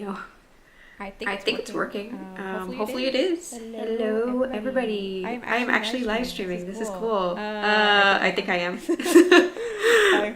know. I I think it's working. Hopefully it is. Hello, Everybody. I am actually live streaming. This is cool. I I think I am.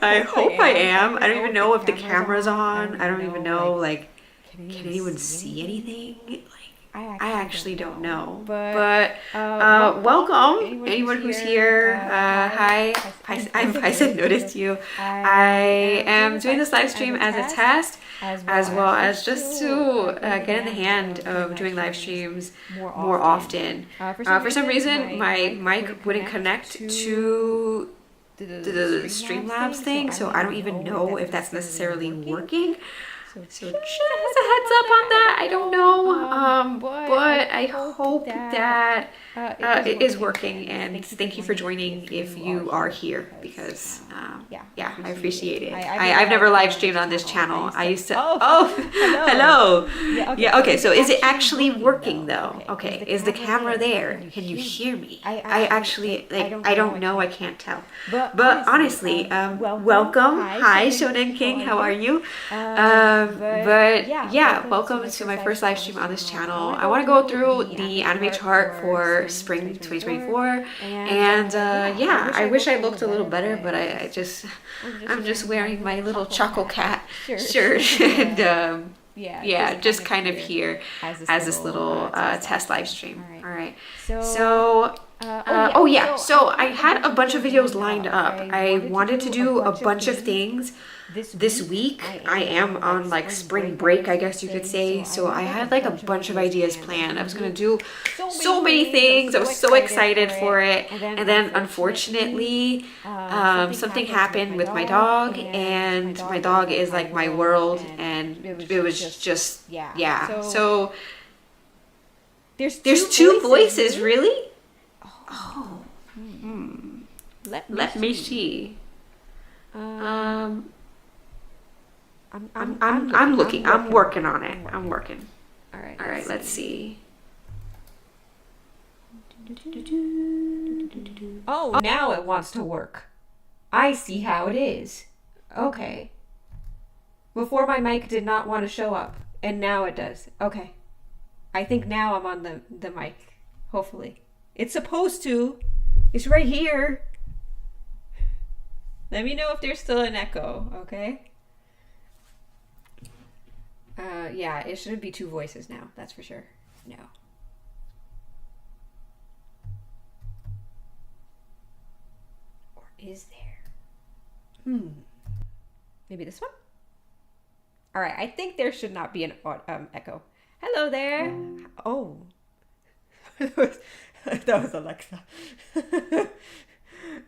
I hope I am. I don't even know if the camera's on. I don't even know, like, can anyone see anything? Like, I actually don't know. But Welcome. Anyone who's here. Hi. I said noticed you. I am doing this live stream as a test, as well as just to get in the hand of doing live streams more often. For some reason, my mic wouldn't connect to the Streamlabs thing, so I don't even know if that's necessarily working. So just a heads up on that. I don't know, but I hope that it is working. And thank you for joining if you are here, because yeah, I appreciate it. I've never live streamed on this channel. I used to. Hello. Yeah. Okay. So is it actually working though? Okay. Is the camera there? Can you hear me? I actually I don't know. I can't tell. But honestly, welcome. Hi, Shonen King. How are you? But yeah, welcome to my first live stream on this channel. I want to go through the anime chart for spring 2024, and yeah, I wish I looked a little better, but I'm just wearing my little Choco Cat shirt and yeah, just kind of here as this little test live stream. All right. So oh yeah, so I had a bunch of videos lined up. I wanted to do a bunch of things this week. I am on like spring break, I guess you could say. So I had like a bunch of ideas planned. I was gonna do so many things. I was so excited for it. And then unfortunately, something happened with my dog, and my dog is like my world, and it was just yeah. So there's two voices, really? Oh. Let me see. I'm looking. I'm working on it. I'm working. All right. Let's see. Oh, now it wants to work. I see how it is. Okay. Before my mic did not want to show up, and now it does. Okay. I think now I'm on the mic. Hopefully. It's supposed to. It's right here. Let me know if there's still an echo, okay? Yeah, it shouldn't be two voices now, that's for sure. No. Or is there? Maybe this one? All right, I think there should not be an echo. Hello there. Oh. That was Alexa.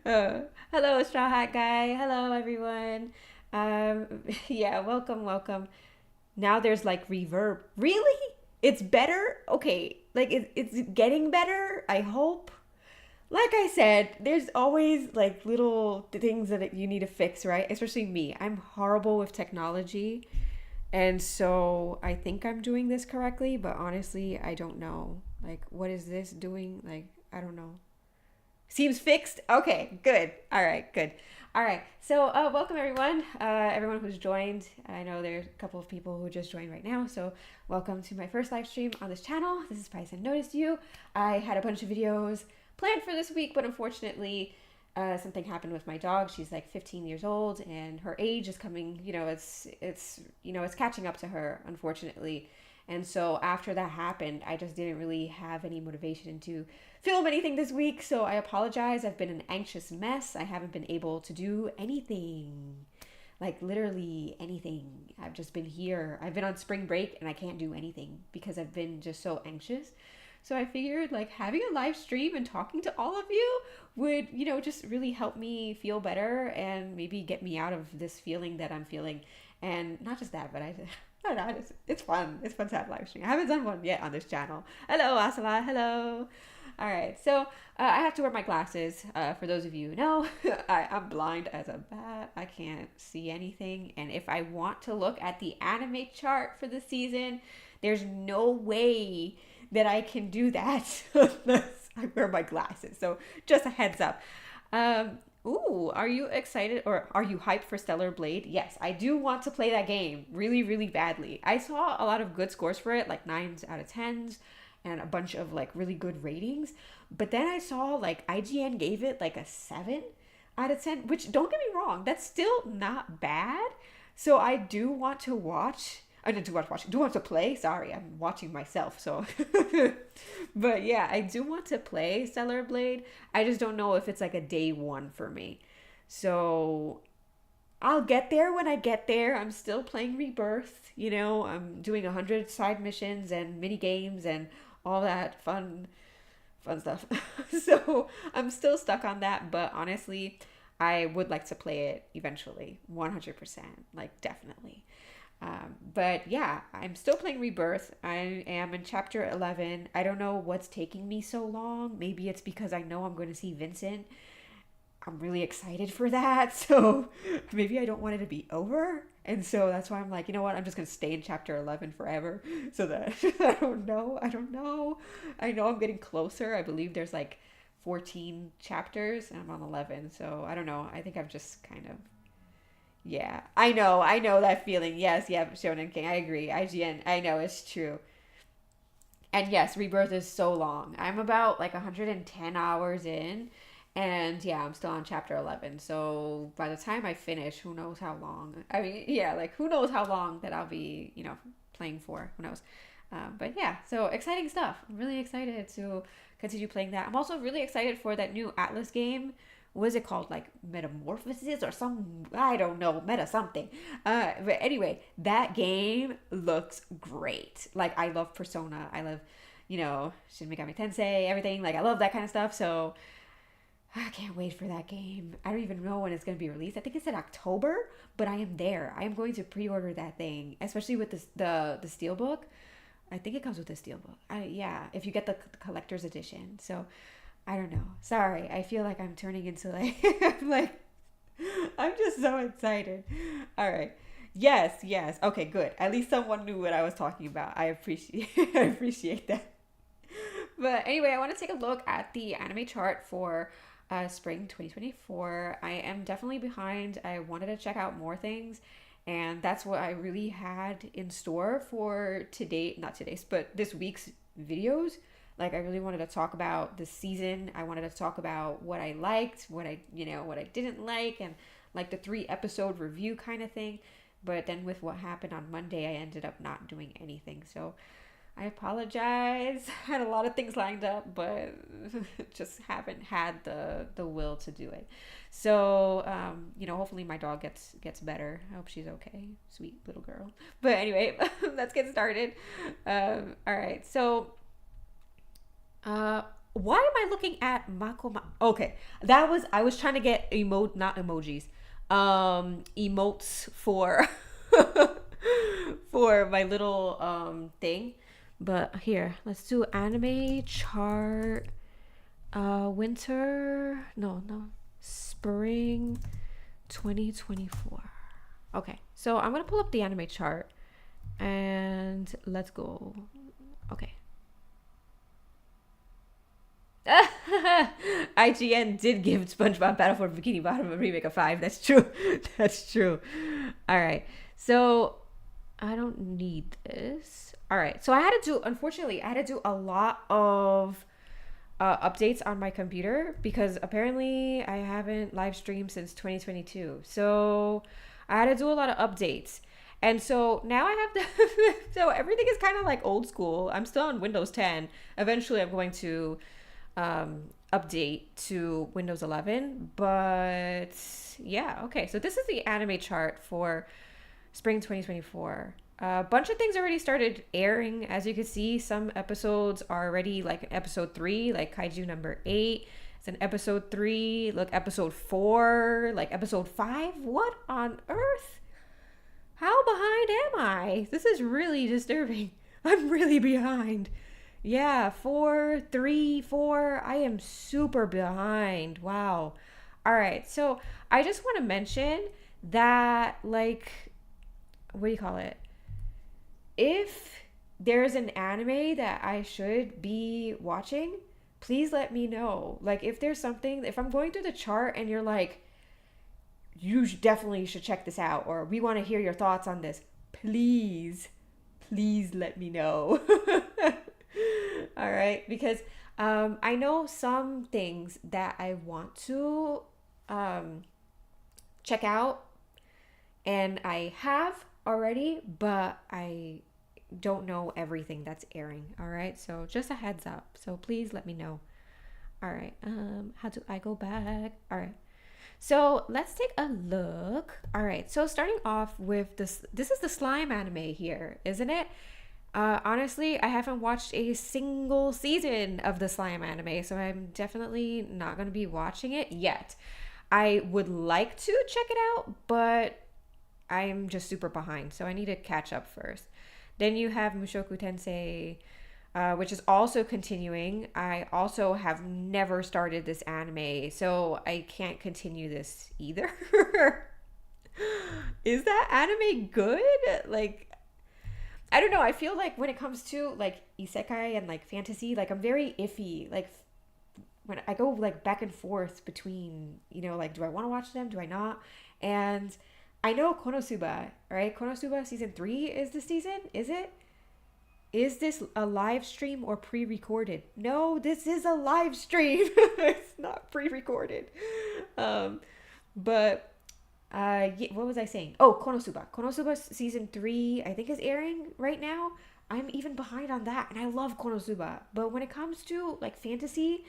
Hello, Straw Hat Guy. Hello, everyone. Yeah, welcome. Now there's like reverb. Really? It's better? Okay, like it's getting better, I hope. Like I said, there's always like little things that you need to fix, right? Especially me. I'm horrible with technology. And so I think I'm doing this correctly, but honestly, I don't know. Like, what is this doing? Like, I don't know. Seems fixed? Okay, good. All right, good. All right, so welcome everyone. Everyone who's joined. I know there's a couple of people who just joined right now, so welcome to my first live stream on this channel. This is Python Noticed You. I had a bunch of videos planned for this week, but unfortunately, something happened with my dog. She's like 15 years old, and her age is coming. It's catching up to her, unfortunately. And so after that happened, I just didn't really have any motivation to film anything this week. So I apologize. I've been an anxious mess. I haven't been able to do anything, like literally anything. I've just been here. I've been on spring break and I can't do anything because I've been just so anxious. So I figured like having a live stream and talking to all of you would, just really help me feel better and maybe get me out of this feeling that I'm feeling. And not just that, but I don't know, it's fun. It's fun to have live stream. I haven't done one yet on this channel. Hello, Asala. Hello. All right. So I have to wear my glasses. For those of you who know, I'm blind as a bat. I can't see anything. And if I want to look at the anime chart for the season, there's no way that I can do that unless I wear my glasses. So just a heads up. Ooh, are you excited or are you hyped for Stellar Blade? Yes, I do want to play that game really, really badly. I saw a lot of good scores for it, like 9s out of 10s, and a bunch of like really good ratings. But then I saw like IGN gave it like a 7 out of 10, which don't get me wrong, that's still not bad. So I do want to watch. I didn't do watch. Do want to play. Sorry, I'm watching myself. So, but yeah, I do want to play Stellar Blade. I just don't know if it's like a day one for me. So I'll get there when I get there. I'm still playing Rebirth. You know, I'm doing 100 side missions and mini games and all that fun stuff. So I'm still stuck on that. But honestly, I would like to play it eventually. 100%. Like definitely. But yeah, I'm still playing Rebirth. I am in chapter 11. I don't know what's taking me so long. Maybe it's because I know I'm going to see Vincent. I'm really excited for that. So maybe I don't want it to be over. And so that's why I'm like, you know what? I'm just going to stay in chapter 11 forever so that I don't know. I don't know. I know I'm getting closer. I believe there's like 14 chapters and I'm on 11. So I don't know. I think I'm just kind of yeah, I know that feeling. Yes, yeah, Shonen King. I agree. IGN. I know it's true. And yes, Rebirth is so long. I'm about like 110 hours in, and yeah, I'm still on chapter 11. So by the time I finish, who knows how long? I mean, yeah, like who knows how long that I'll be, playing for? Who knows? But yeah, so exciting stuff. I'm really excited to continue playing that. I'm also really excited for that new Atlas game. What is it called? Like Metamorphosis or some, I don't know, meta something. But anyway, that game looks great. Like I love Persona. I love, Shin Megami Tensei, everything. Like I love that kind of stuff. So I can't wait for that game. I don't even know when it's going to be released. I think it's in October, but I am there. I am going to pre-order that thing, especially with the steelbook. I think it comes with the steelbook. Yeah, if you get the collector's edition. So I don't know. Sorry, I feel like I'm turning into like I'm just so excited. All right. Yes, yes. Okay, good. At least someone knew what I was talking about. I appreciate I appreciate that. But anyway, I want to take a look at the anime chart for spring 2024. I am definitely behind. I wanted to check out more things, and that's what I really had in store for today, not today's, but this week's videos. Like I really wanted to talk about the season. I wanted to talk about what I liked, what I didn't like, and like the 3 episode review kind of thing. But then with what happened on Monday, I ended up not doing anything. So I apologize. I had a lot of things lined up, but just haven't had the will to do it. So hopefully my dog gets better. I hope she's okay. Sweet little girl. But anyway, let's get started. All right. So why am I looking at Mako? Okay, I was trying to get not emojis, emotes for for my little thing. But here, let's do anime chart. Winter, no, spring 2024. Okay, so I'm gonna pull up the anime chart and let's go. Okay. IGN did give SpongeBob Battle for Bikini Bottom a remake of 5. That's true. That's true. All right. So I don't need this. All right. So unfortunately, I had to do a lot of updates on my computer because apparently I haven't live streamed since 2022. So I had to do a lot of updates. And so now I have to, so everything is kind of like old school. I'm still on Windows 10. Eventually I'm going to update to Windows 11, but yeah, okay. So this is the anime chart for spring 2024. A bunch of things already started airing. As you can see, some episodes are already like episode 3, like Kaiju number 8. It's an episode 3. Look, episode 4, like episode 5. What on earth? How behind am I? This is really disturbing. I'm really behind. Yeah, 4, 3, 4. I am super behind. Wow. All right. So I just want to mention that, like, what do you call it? If there's an anime that I should be watching, please let me know. Like, if there's something, if I'm going through the chart and you're like, definitely should check this out, or we want to hear your thoughts on this, please let me know. All right, because I know some things that I want to check out, and I have already, but I don't know everything that's airing. All right, so just a heads up. So please let me know. All right, how do I go back? All right. So let's take a look. All right, so starting off with this is the slime anime here, isn't it? Honestly, I haven't watched a single season of the slime anime, so I'm definitely not going to be watching it yet. I would like to check it out, but I'm just super behind, so I need to catch up first. Then you have Mushoku Tensei, which is also continuing. I also have never started this anime, so I can't continue this either. Is that anime good? Like, I don't know. I feel like when it comes to like isekai and like fantasy, like I'm very iffy. Like when I go like back and forth between, like, do I want to watch them? Do I not? And I know Konosuba, right? Konosuba season 3 is the season. Is it? Is this a live stream or pre-recorded? No, this is a live stream. It's not pre-recorded. But yeah, what was I saying? Oh, Konosuba. Konosuba season 3, I think, is airing right now. I'm even behind on that, and I love Konosuba. But when it comes to like fantasy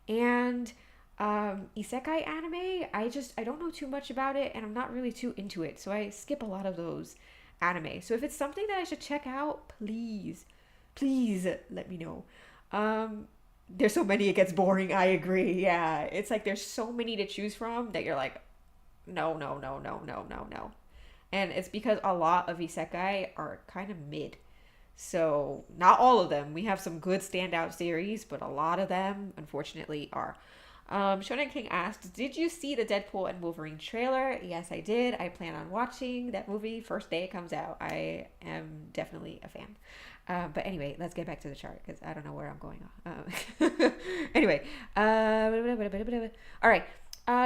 and isekai anime, I don't know too much about it, and I'm not really too into it, so I skip a lot of those anime. So if it's something that I should check out, please let me know. There's so many it gets boring. I agree. Yeah, it's like there's so many to choose from that you're like, no. And it's because a lot of isekai are kind of mid. So not all of them. We have some good standout series, but a lot of them unfortunately are. Shonen King asked, did you see the Deadpool and Wolverine trailer? Yes, I did. I plan on watching that movie first day it comes out. I am definitely a fan. But anyway, let's get back to the chart because I don't know where I'm going on. Anyway, all right.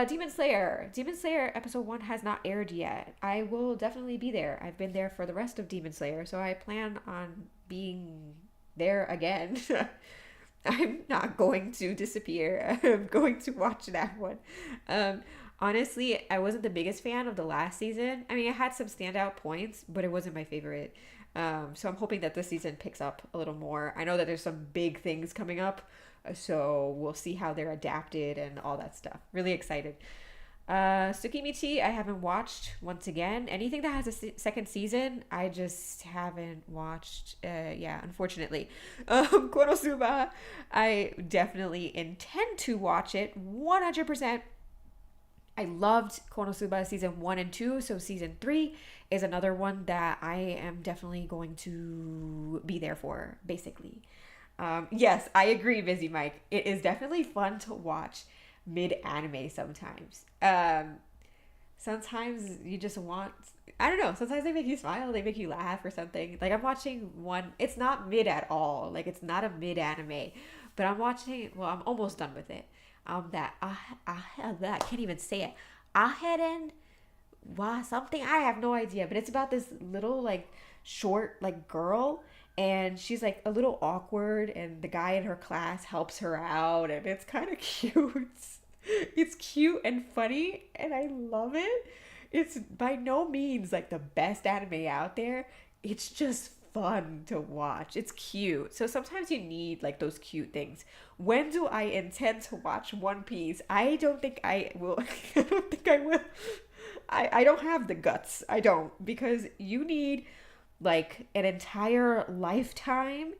Demon Slayer. Demon Slayer episode 1 has not aired yet. I will definitely be there. I've been there for the rest of Demon Slayer, so I plan on being there again. I'm not going to disappear. I'm going to watch that one. Honestly, I wasn't the biggest fan of the last season. I mean, it had some standout points, but it wasn't my favorite. So I'm hoping that this season picks up a little more. I know that there's some big things coming up, so we'll see how they're adapted and all that stuff. Really excited. Tsukimichi, I haven't watched. Once again, anything that has a second season, I just haven't watched. Yeah, unfortunately. Konosuba, I definitely intend to watch it 100%. I loved Konosuba season 1 and 2, so season 3 is another one that I am definitely going to be there for, basically. Yes, I agree, Busy Mike. It is definitely fun to watch mid-anime sometimes. Sometimes you just want, I don't know, sometimes they make you smile, they make you laugh or something. Like I'm watching one, it's not mid at all. Like it's not a mid-anime, but I'm watching, well, I'm almost done with it. I can't even say it. Aheren wa something. I have no idea, but it's about this little like short like girl, and she's like a little awkward, and the guy in her class helps her out, and it's kind of cute. It's cute and funny, and I love it. It's by no means like the best anime out there. It's just fun to watch. It's cute. So sometimes you need like those cute things. When do I intend to watch One Piece? I don't think I will. I don't think I will. I don't have the guts. I don't, because you need like an entire lifetime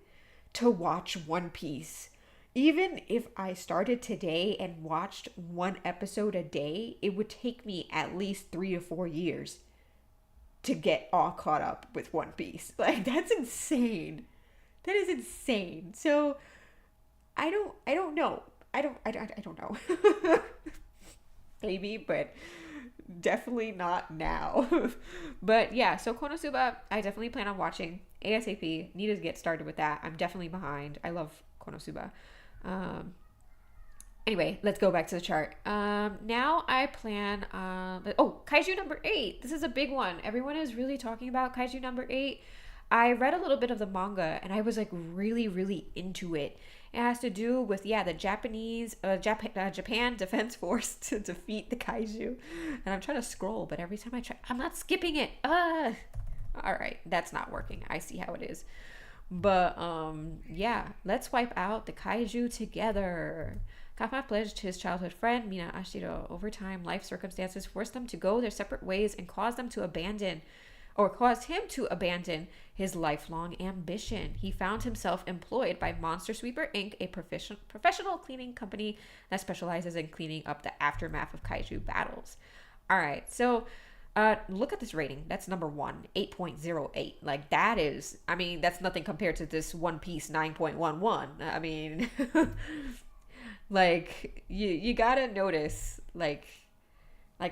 to watch One Piece. Even if I started today and watched one episode a day, it would take me at least 3 to 4 years to get all caught up with One Piece. Like that's insane. That is insane. So I don't know. I don't know. Maybe, but definitely not now. But yeah, so Konosuba, I definitely plan on watching ASAP. Need to get started with that. I'm definitely behind. I love Konosuba. Anyway, let's go back to the chart. Now I plan oh, kaiju number 8. This is a big one. Everyone is really talking about kaiju number 8. I read a little bit of the manga and I was like really, really into it. It has to do with the Japan Defense Force to defeat the kaiju. And I'm trying to scroll, but every time I try, I'm not skipping it. All right, that's not working. I see how it is. But yeah, let's wipe out the kaiju together. Kafma pledged his childhood friend Mina Ashiro. Over time, life circumstances forced them to go their separate ways and caused him to abandon his lifelong ambition. He found himself employed by Monster Sweeper Inc., a professional cleaning company that specializes in cleaning up the aftermath of kaiju battles. All right, so look at this rating. That's number 1, 8.08. Like, that is, I mean, that's nothing compared to this One Piece 9.11. I mean, like, you gotta notice, like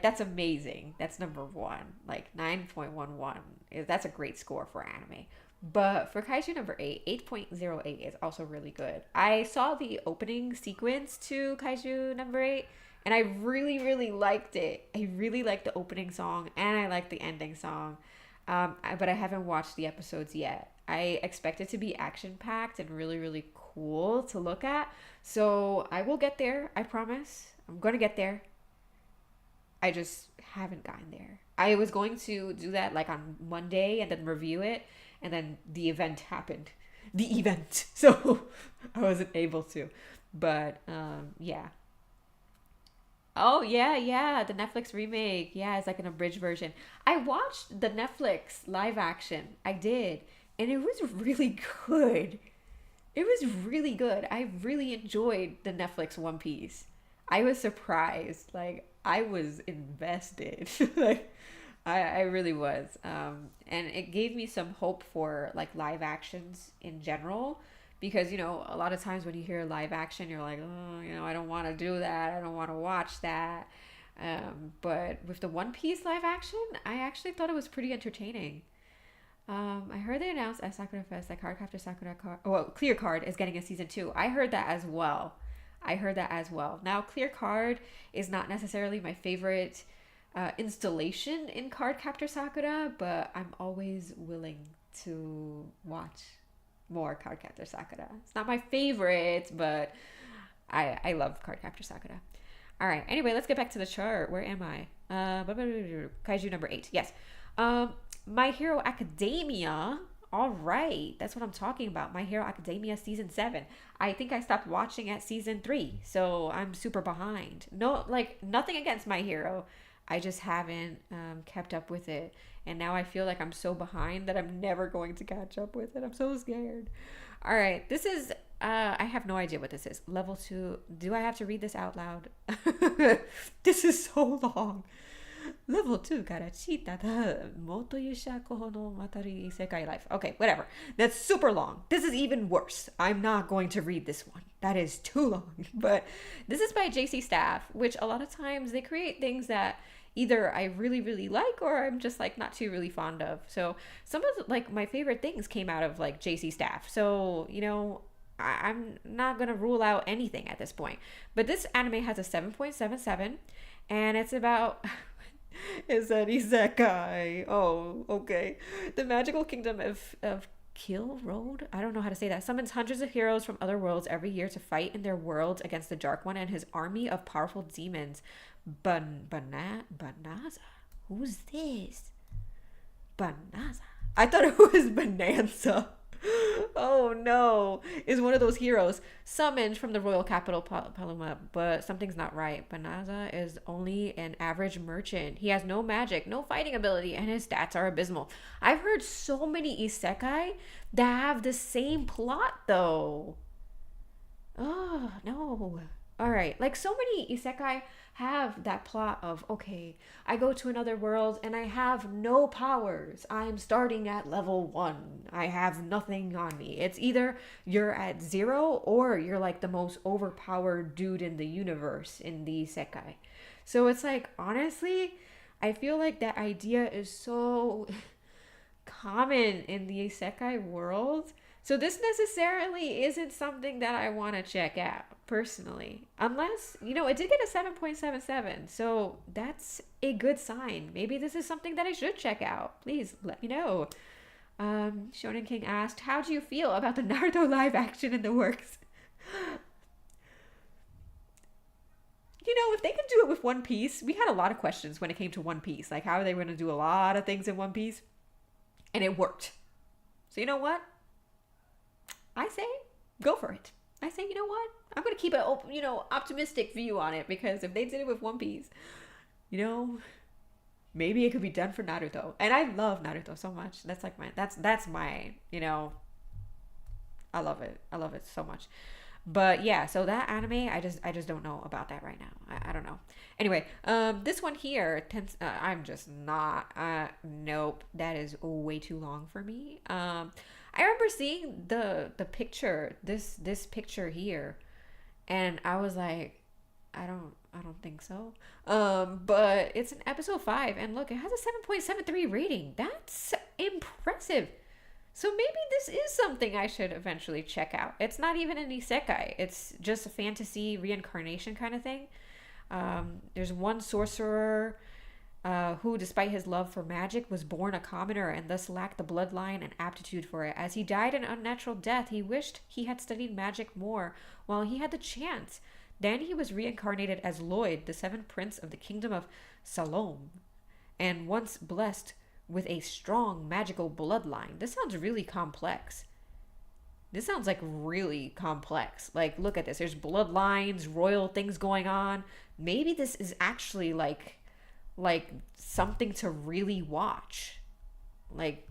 that's amazing. That's number 1. Like 9.11. That's a great score for anime. But for kaiju number 8, 8.08 is also really good. I saw the opening sequence to kaiju number 8 and I really, really liked it. I really liked the opening song and I liked the ending song. But I haven't watched the episodes yet. I expect it to be action-packed and really, really cool to look at. So I will get there. I promise. I'm going to get there. I just haven't gotten there. I was going to do that like on Monday and then review it. And then the event happened. The event. So I wasn't able to. But yeah. Oh, yeah. The Netflix remake. Yeah, it's like an abridged version. I watched the Netflix live action. I did. And it was really good. It was really good. I really enjoyed the Netflix One Piece. I was surprised. Like, I was invested. Like, I really was. And it gave me some hope for, like, live actions in general. Because, a lot of times when you hear live action, you're like, oh, I don't want to do that. I don't want to watch that. But with the One Piece live action, I actually thought it was pretty entertaining. I heard they announced at Sakura Fest that Cardcaptor Sakura Clear Card is getting a season 2. I heard that as well. Now, Clear Card is not necessarily my favorite installation in Cardcaptor Sakura, but I'm always willing to watch more Cardcaptor Sakura. It's not my favorite, but I love Cardcaptor Sakura. All right. Anyway, let's get back to the chart. Where am I? Kaiju number 8. Yes. My Hero Academia. All right. That's what I'm talking about. My Hero Academia season 7. I think I stopped watching at season 3. So I'm super behind. No, like, nothing against My Hero. I just haven't kept up with it. And now I feel like I'm so behind that I'm never going to catch up with it. I'm so scared. All right. This is, I have no idea what this is. Level 2. Do I have to read this out loud? This is so long. Level 2 karachita moto yusha koho no matari isekai life. Okay, whatever. That's super long. This is even worse. I'm not going to read this one. That is too long. But this is by JC Staff, which a lot of times they create things that either I really, really like or I'm just like not too really fond of. So some of like my favorite things came out of like JC Staff. So, I'm not going to rule out anything at this point. But this anime has a 7.77 and it's about... Is that isekai? Oh, okay. The magical kingdom of Kill Road? I don't know how to say that. Summons hundreds of heroes from other worlds every year to fight in their worlds against the Dark One and his army of powerful demons. Banaza? Who's this? Banaza? I thought it was Bonanza. Oh no, is one of those heroes summoned from the royal capital Paloma, but something's not right. Banaza is only an average merchant. He has no magic, no fighting ability, and his stats are abysmal. I've heard so many isekai that have the same plot though. Oh no. All right, like so many isekai have that plot of, okay, I go to another world and I have no powers. I'm starting at level 1. I have nothing on me. It's either you're at 0 or you're like the most overpowered dude in the universe in the isekai. So it's like, honestly, I feel like that idea is so common in the isekai world. So this necessarily isn't something that I want to check out personally. Unless, it did get a 7.77. So that's a good sign. Maybe this is something that I should check out. Please let me know. Shonen King asked, how do you feel about the Naruto live action in the works? If they can do it with One Piece, we had a lot of questions when it came to One Piece. Like, how are they going to do a lot of things in One Piece? And it worked. So you know what? I say, go for it. I say, you know what? I'm going to keep an optimistic view on it, because if they did it with One Piece, maybe it could be done for Naruto. And I love Naruto so much. That's like that's my, I love it. I love it so much. But yeah, so that anime, I just don't know about that right now. I don't know. Anyway, this one here, I'm just not, nope, that is way too long for me. I remember seeing the picture, this picture here, and I was like, I don't think so. But it's in episode 5, and look, it has a 7.73 rating. That's impressive. So maybe this is something I should eventually check out. It's not even an isekai. It's just a fantasy reincarnation kind of thing. There's one sorcerer who, despite his love for magic, was born a commoner and thus lacked the bloodline and aptitude for it. As he died an unnatural death, he wished he had studied magic more while he had the chance. Then he was reincarnated as Lloyd, the seventh prince of the kingdom of Salome, and once blessed with a strong magical bloodline. This sounds really complex. This sounds like really complex. Like, look at this. There's bloodlines, royal things going on. Maybe this is actually like something to really watch. Like,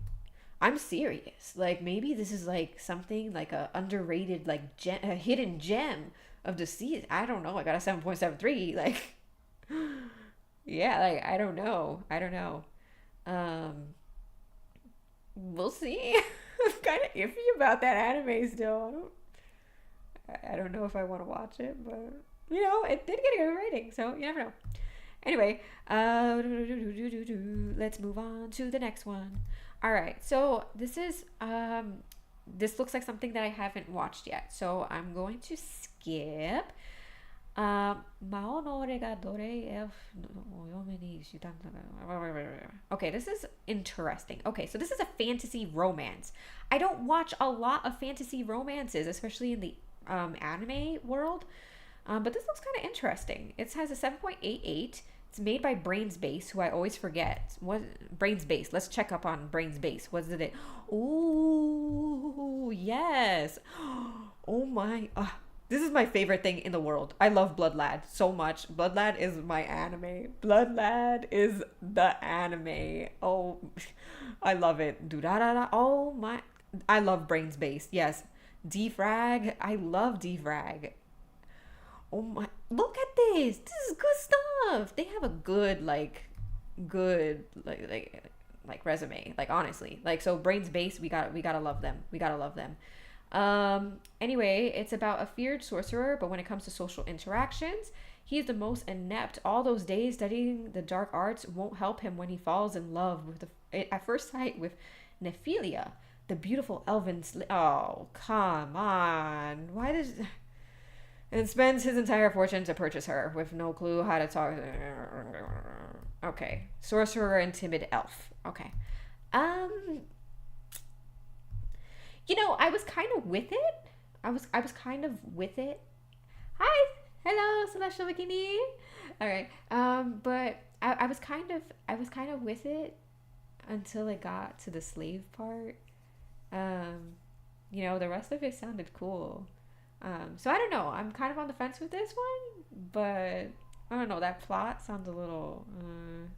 I'm serious. Like, maybe this is like something like a underrated, like a hidden gem of the season. I don't know. I got a 7.73. Like, yeah, like, I don't know. We'll see. I'm kind of iffy about that anime still. I don't know if I want to watch it, but it did get a good rating, so you never know. Anyway, let's move on to the next one. All right, so this is this looks like something that I haven't watched yet, so I'm going to skip. Okay, this is interesting. Okay, so this is a fantasy romance. I don't watch a lot of fantasy romances, especially in the anime world, but this looks kind of interesting. It has a 7.88. It's made by Brains Base, who I always forget. What Brains Base? Let's check up on Brains Base. What is it? Ooh, yes. Oh my. This is my favorite thing in the world. I love Blood Lad so much. Blood Lad is my anime. Blood Lad is the anime. Oh, I love it. Oh my. I love Brains Base. Yes. Defrag. I love Defrag. Oh my. Look at this. This is good stuff. They have a good resume. Like, honestly. Like, so Brains Base, we gotta love them. We gotta love them. Anyway, it's about a feared sorcerer, but when it comes to social interactions, he is the most inept. All those days studying the dark arts won't help him when he falls in love at first sight with Nephilia, the beautiful elven oh, come on. Why does... And spends his entire fortune to purchase her with no clue how to talk. Okay. Sorcerer and timid elf. Okay. I was kind of with it. I was kind of with it. Hi. Hello, Celestial Bikini. All right. But I was kind of with it until it got to the slave part. The rest of it sounded cool. So I don't know. I'm kind of on the fence with this one, but I don't know. That plot sounds a little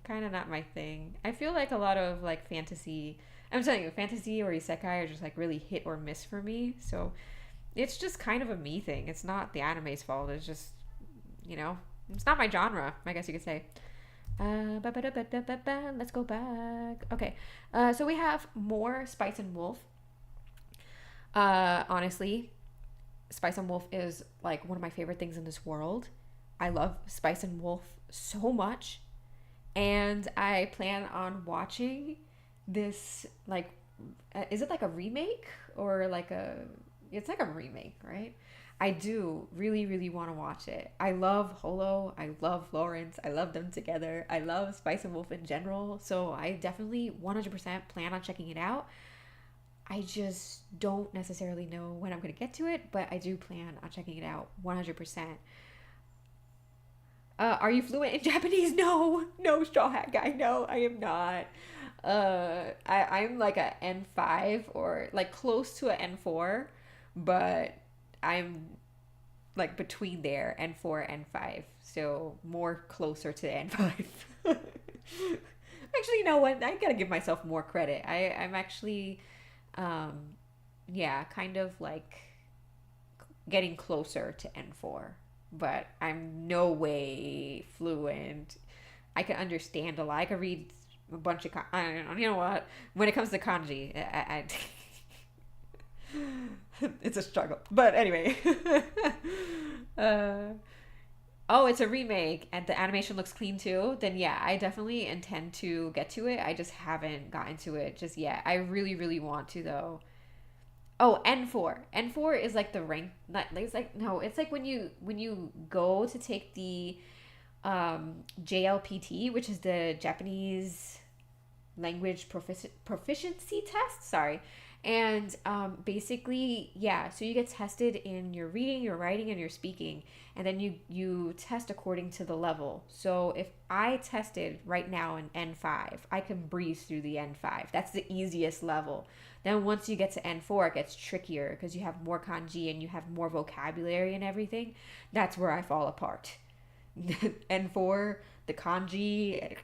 kind of not my thing. I feel like a lot of like fantasy. I'm telling you, fantasy or isekai are just like really hit or miss for me. So it's just kind of a me thing. It's not the anime's fault. It's just, it's not my genre, I guess you could say. Let's go back. Okay. So we have more Spice and Wolf. Honestly, Spice and Wolf is like one of my favorite things in this world. I love Spice and Wolf so much. And I plan on watching this, like, is it like a remake or like a, It's like a remake, right? I do really, really want to watch it. I love Holo. I love Lawrence. I love them together. I love Spice and Wolf in general. So I definitely 100% plan on checking it out. I just don't necessarily know when I'm going to get to it, but I do plan on checking it out 100%. Are you fluent in Japanese? No, no, Straw Hat Guy. No, I am not. I'm like a N5 or like close to a N4, but I'm like between there, N4, N5. So more closer to N5. Actually, you know what? I gotta give myself more credit. I'm actually, um, yeah, kind of like getting closer to N4, but I'm no way fluent. I can understand a lot. I can read a bunch of I don't know, you know what? When it comes to kanji, it's a struggle. But anyway, uh, oh, it's a remake and the animation looks clean too. Then yeah, I definitely intend to get to it. I just haven't gotten to it just yet. I really, really want to though. Oh, N4. N4 is like the rank. Not, it's like no. It's like when you go to take the JLPT, which is the Japanese language proficiency test. Sorry. And basically, yeah, so you get tested in your reading, your writing, and your speaking, and then you test according to the level. So if I tested right now in N5, I can breeze through the N5. That's the easiest level. Then once you get to N4, it gets trickier because you have more kanji and you have more vocabulary and everything. That's where I fall apart. N4, the kanji.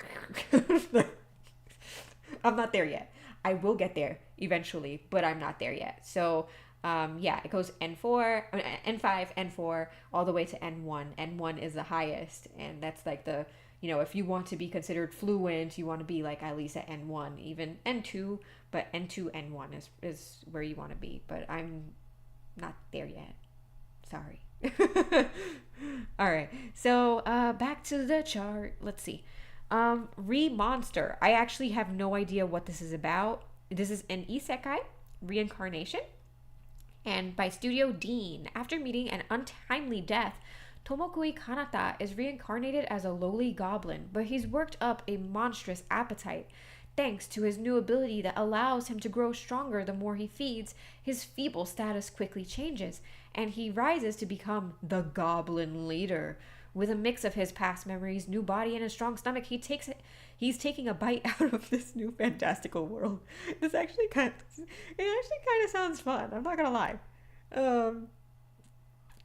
I'm not there yet. I will get there eventually, but I'm not there yet. So, yeah, it goes N4, N5, N4, all the way to N1. N1 is the highest, and that's like the, if you want to be considered fluent, you want to be like at least at N1, even N2, but N2, N1 is where you want to be. But I'm not there yet. Sorry. All right. So, back to the chart. Let's see. Re-Monster. I actually have no idea what this is about. This is an isekai, reincarnation, and by Studio Dean. After meeting an untimely death, Tomokui Kanata is reincarnated as a lowly goblin, but he's worked up a monstrous appetite. Thanks to his new ability that allows him to grow stronger the more he feeds, his feeble status quickly changes, and he rises to become the Goblin Leader. With a mix of his past memories, new body, and a strong stomach, he's taking a bite out of this new fantastical world. It actually kind of sounds fun. I'm not gonna lie.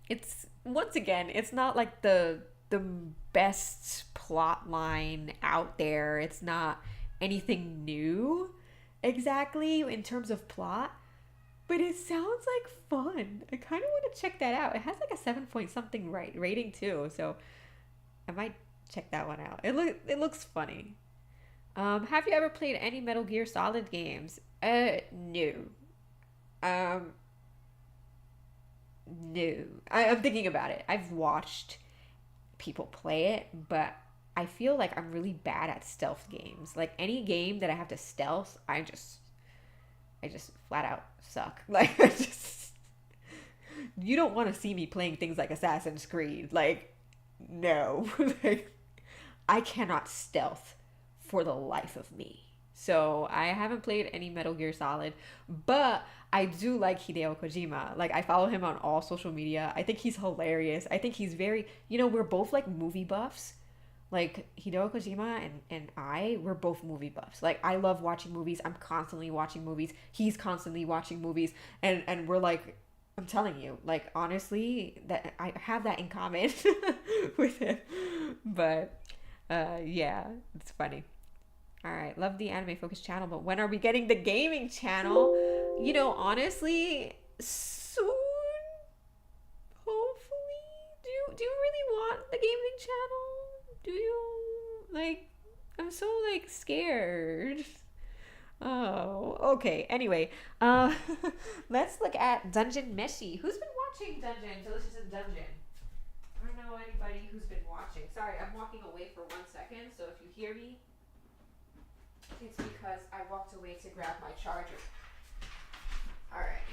It's once again, it's not like the best plot line out there. It's not anything new exactly in terms of plot, but it sounds like fun. I kind of want to check that out. It has like a 7 point something rating too, so I might check that one out. It looks funny. Have you ever played any Metal Gear Solid games? No. No. I'm thinking about it. I've watched people play it, but I feel like I'm really bad at stealth games. Like any game that I have to stealth, I just flat out suck. Like you don't want to see me playing things like Assassin's Creed. Like no. Like I cannot stealth for the life of me. So I haven't played any Metal Gear Solid, but I do like Hideo Kojima. Like I follow him on all social media. I think he's hilarious. I think he's very, we're both like movie buffs. Like Hideo Kojima we're both movie buffs. Like I love watching movies. I'm constantly watching movies. He's constantly watching movies, and we're like, I'm telling you, like honestly, that I have that in common with him. But yeah, it's funny. All right, love the anime focused channel, but when are we getting the gaming channel? Honestly, soon. Hopefully. Do you really want the gaming channel? Do you like? I'm so like scared. Oh, okay. Anyway, let's look at Dungeon Meshi. Who's been watching Dungeon? Delicious in Dungeon. I don't know anybody who's been watching. Sorry, I'm walking away for 1 second, so if you hear me, it's because I walked away to grab my charger. Alright.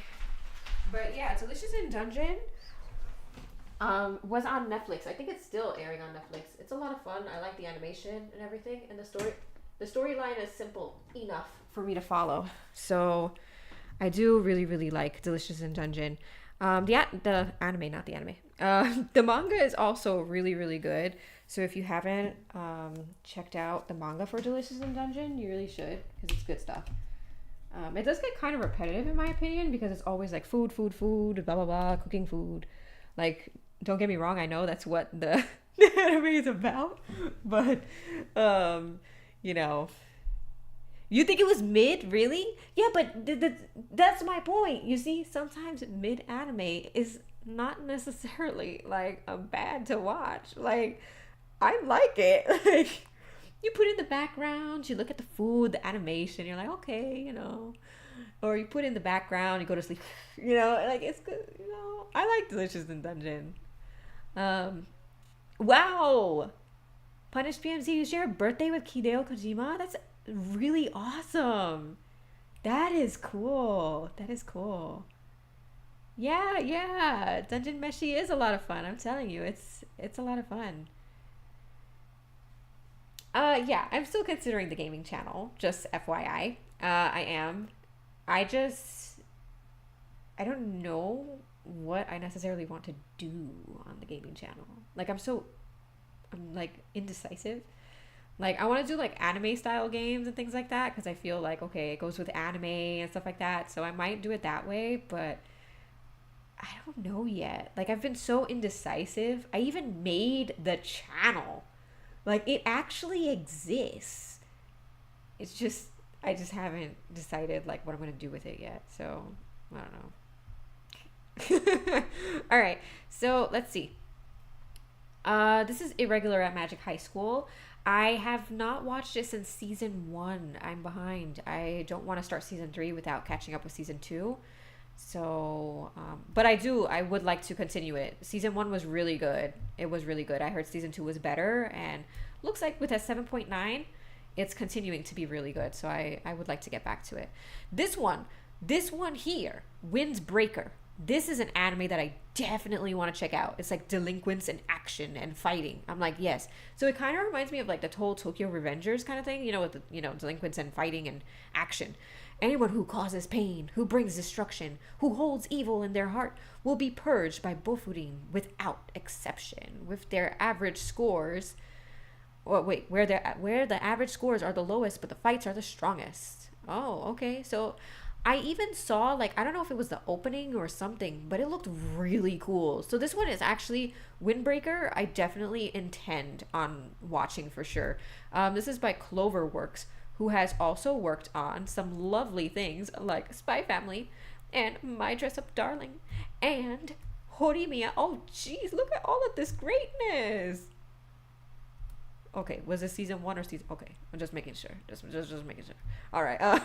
But yeah, Delicious in Dungeon was on Netflix. I think it's still airing on Netflix. It's a lot of fun. I like the animation and everything, and the storyline is simple enough for me to follow. So I do really, really like Delicious in Dungeon. The anime, not the anime. The manga is also really, really good. So if you haven't checked out the manga for Delicious in Dungeon, you really should, because it's good stuff. It does get kind of repetitive in my opinion, because it's always like food, food, food, blah, blah, blah, cooking food. Like, don't get me wrong, I know that's what the anime is about, but, you know, you think it was mid, really? Yeah, but that's my point. You see, sometimes mid anime is not necessarily like a bad to watch. Like, I like it. Like, you put in the background, you look at the food, the animation, you're like, okay, you know. Or you put in the background, you go to sleep, you know, like it's good, you know. I like Delicious in Dungeon. Wow. Punished PMZ, you share a birthday with Hideo Kojima? That's really awesome. That is cool. That is cool. Yeah, yeah. Dungeon Meshi is a lot of fun. I'm telling you, it's a lot of fun. Yeah, I'm still considering the gaming channel, just FYI. I am. I just I don't know what I necessarily want to do on the gaming channel. Like I'm like indecisive. Like I want to do like anime style games and things like that, because I feel like okay, it goes with anime and stuff like that. So I might do it that way, but I don't know yet. Like I've been so indecisive. I even made the channel. Like it actually exists. It's just I just haven't decided like what I'm gonna do with it yet. So I don't know. All right. So let's see. This is Irregular at Magic High School. I have not watched it since season 1. I'm behind. I don't want to start season 3 without catching up with season 2. So, but I would like to continue it. Season 1 was really good. It was really good. I heard season 2 was better, and looks like with a 7.9, it's continuing to be really good. So I would like to get back to it. This one here, Windbreaker. This is an anime that I definitely want to check out. It's like delinquents and action and fighting. I'm like, yes. So it kind of reminds me of like the whole Tokyo Revengers kind of thing, you know, with the, you know, delinquents and fighting and action. Anyone who causes pain, who brings destruction, who holds evil in their heart will be purged by Bofurin without exception. With their average scores, where the average scores are the lowest, but the fights are the strongest. Oh, okay. So I even saw, like, I don't know if it was the opening or something, but it looked really cool. So this one is actually Windbreaker. I definitely intend on watching for sure. This is by Cloverworks, who has also worked on some lovely things like Spy Family and My Dress Up Darling and Horimiya. Oh, jeez, look at all of this greatness. Okay, was this season 1 or season? Okay, I'm just making sure. Just making sure. All right.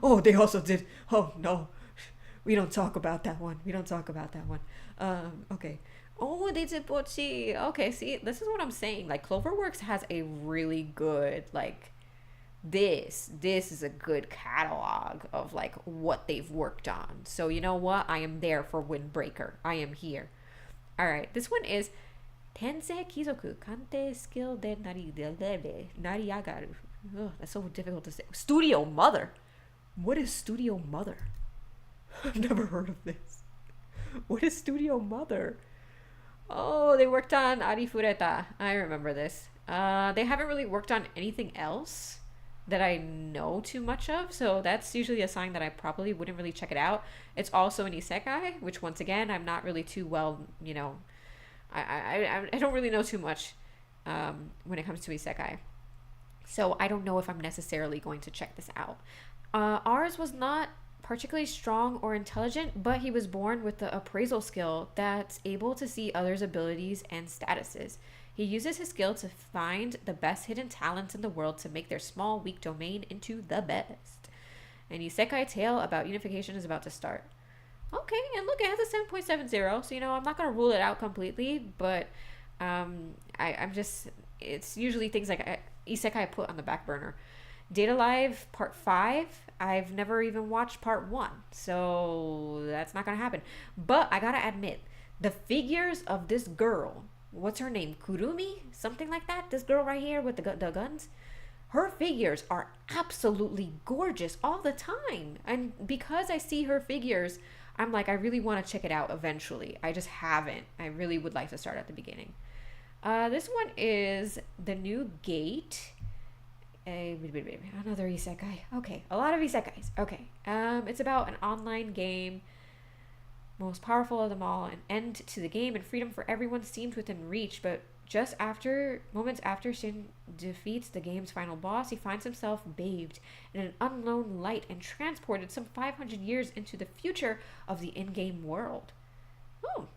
Oh, they also did. Oh no, we don't talk about that one. Okay. Oh, they did Bochi. Okay, see, this is what I'm saying. Like Cloverworks has a really good like. This is a good catalog of like what they've worked on. So you know what? I am there for Windbreaker. I am here. All right, this one is Tensei Kizoku Kante Skill de Nariyagaru. Ugh, that's so difficult to say. Studio Mother. What is Studio Mother? I've never heard of this. What is Studio Mother? Oh, they worked on Ari Fureta. I remember this. They haven't really worked on anything else that I know too much of, so that's usually a sign that I probably wouldn't really check it out. It's also an isekai, which once again, I'm not really too well, you know, I don't really know too much when it comes to isekai. So I don't know if I'm necessarily going to check this out. Ours was not particularly strong or intelligent, but he was born with the appraisal skill that's able to see others' abilities and statuses. He uses his skill to find the best hidden talents in the world to make their small, weak domain into the best. An isekai tale about unification is about to start. Okay, and look, it has a 7.70, so, you know, I'm not going to rule it out completely, but I'm just, it's usually things like isekai I put on the back burner. Data Live Part 5, I've never even watched part one, so that's not gonna happen. But I gotta admit, the figures of this girl, what's her name? Kurumi? Something like that? This girl right here with the guns? Her figures are absolutely gorgeous all the time. And because I see her figures, I'm like, I really want to check it out eventually. I just haven't. I really would like to start at the beginning. This one is the new gate. Another isekai. Okay, a lot of isekais. Okay, it's about an online game, most powerful of them all. An end to the game and freedom for everyone seemed within reach, but moments after Shin defeats the game's final boss, he finds himself bathed in an unknown light and transported some 500 years into the future of the in-game world. Oh,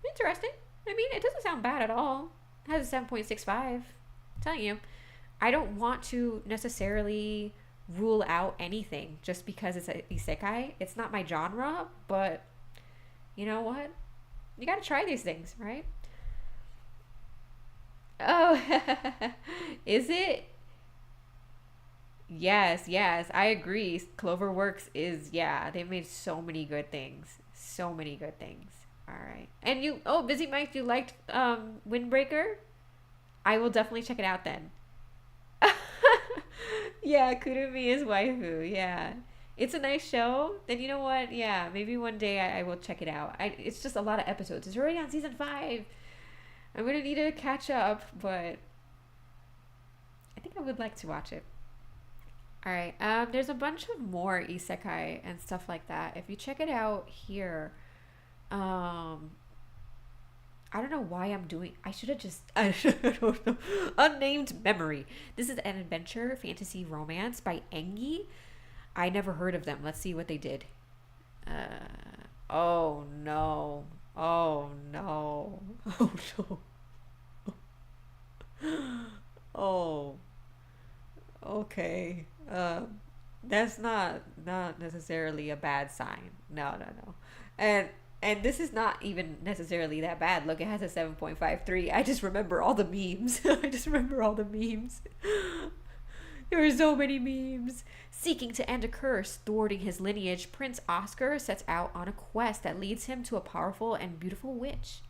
interesting. I mean, it doesn't sound bad at all. It has a 7.65. I'm telling you. I don't want to necessarily rule out anything just because it's a isekai. It's not my genre, but you know what? You gotta try these things, right? Oh, is it? Yes, I agree. Cloverworks is, yeah, they made so many good things. So many good things. All right. And Busy Mike, you liked Windbreaker? I will definitely check it out then. Yeah, Kurumi is waifu. Yeah. It's a nice show. Then you know what? Yeah, maybe one day I will check it out. It's just a lot of episodes. It's already on season 5. I'm going to need to catch up, but I think I would like to watch it. All right. There's a bunch of more isekai and stuff like that. If you check it out here, I don't know why I'm doing. I should have just. I don't know. Unnamed Memory. This is an adventure fantasy romance by Engi. I never heard of them. Let's see what they did. Oh no. Oh no. Oh no. Oh. Okay. That's not necessarily a bad sign. No. And this is not even necessarily that bad. Look, it has a 7.53. I just remember all the memes. There were so many memes. Seeking to end a curse, thwarting his lineage, Prince Oscar sets out on a quest that leads him to a powerful and beautiful witch.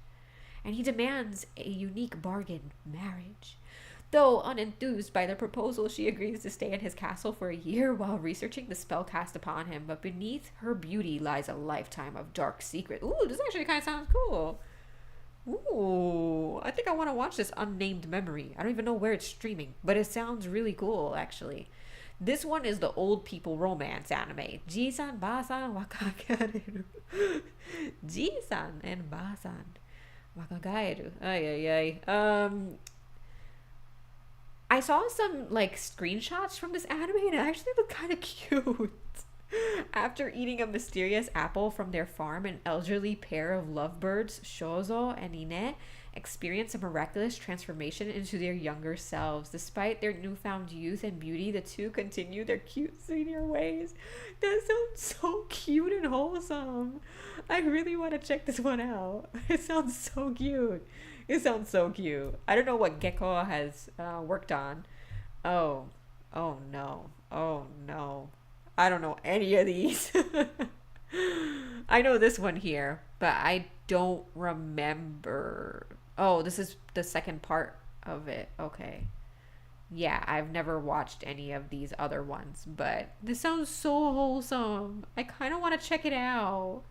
And he demands a unique bargain, marriage. Though unenthused by the proposal, she agrees to stay in his castle for a year while researching the spell cast upon him. But beneath her beauty lies a lifetime of dark secret. Ooh, this actually kind of sounds cool. Ooh, I think I want to watch this Unnamed Memory. I don't even know where it's streaming, but it sounds really cool, actually. This one is the old people romance anime. Ji-san, ba-san, wakagaeru. Ji-san and ba-san, wakagaeru. Ay. I saw some like screenshots from this anime and it actually looked kind of cute. After eating a mysterious apple from their farm, an elderly pair of lovebirds, Shozo and Ine, experience a miraculous transformation into their younger selves. Despite their newfound youth and beauty, the two continue their cute senior ways. That sounds so cute and wholesome. I really want to check this one out. It sounds so cute. I don't know what Gecko has worked on. Oh no. I don't know any of these. I know this one here, but I don't remember. Oh, this is the second part of it. Okay. Yeah, I've never watched any of these other ones, but this sounds so wholesome. I kind of want to check it out.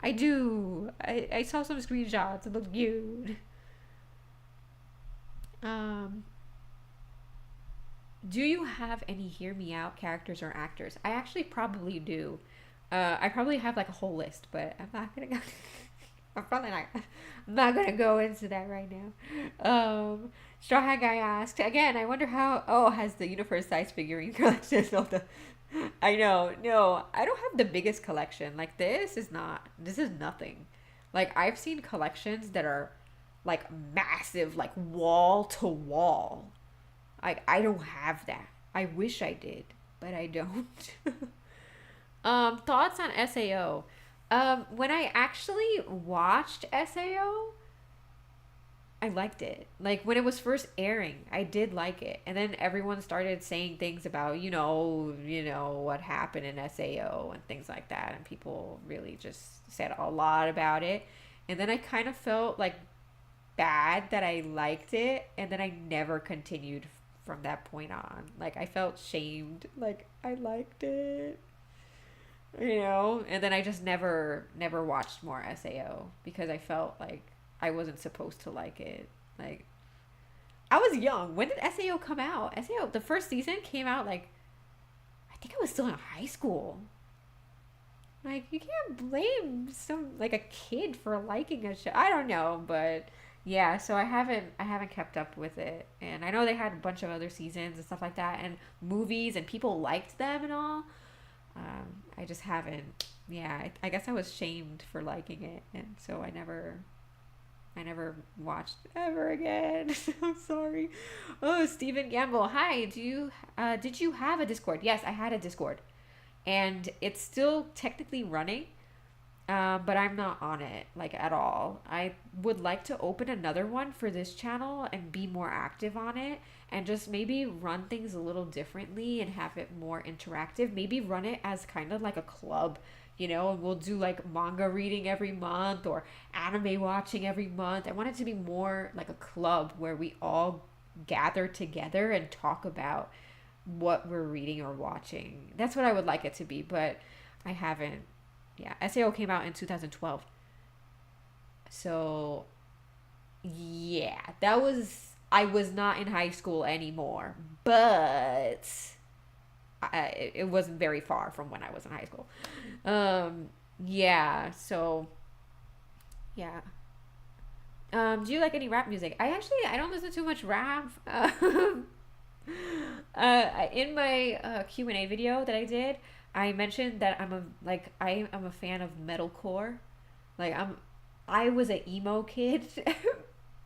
I do. I saw some screenshots. It looked cute. Do you have any hear me out characters or actors? I actually probably do. I probably have like a whole list, but I'm not gonna go. I'm not gonna go into that right now. Straw Hat Guy asked again. I wonder how. Oh, has the universe size figurine collection? I know. No, I don't have the biggest collection. Like this is nothing. Like I've seen collections that are like massive, like wall to wall. I don't have that. I wish I did, but I don't. Thoughts on SAO? When I actually watched SAO, I liked it. Like when it was first airing, I did like it. And then everyone started saying things about, what happened in SAO and things like that. And people really just said a lot about it. And then I kind of felt like bad that I liked it. And then I never continued from that point on. Like I felt shamed. Like I liked it. And then I just never watched more SAO because I felt like I wasn't supposed to like it. Like I was young. When did SAO come out? SAO, the first season came out like I think I was still in high school. Like you can't blame some like a kid for liking a show. I don't know, but yeah, so I haven't kept up with it. And I know they had a bunch of other seasons and stuff like that and movies and people liked them and all. I just haven't. Yeah, I guess I was shamed for liking it, and so I never watched ever again. I'm sorry. Oh, Stephen Gamble. Hi. Did you have a Discord? Yes, I had a Discord, and it's still technically running, but I'm not on it like at all. I would like to open another one for this channel and be more active on it, and just maybe run things a little differently and have it more interactive. Maybe run it as kind of like a club, and we'll do like manga reading every month or anime watching every month. I want it to be more like a club where we all gather together and talk about what we're reading or watching. That's what I would like it to be, but I haven't. Yeah, SAO came out in 2012. So, yeah, I was not in high school anymore, but it wasn't very far from when I was in high school. Yeah, so, yeah. Do you like any rap music? I don't listen to much rap. In my Q&A video that I did, I mentioned that I am a fan of metalcore. Like I was an emo kid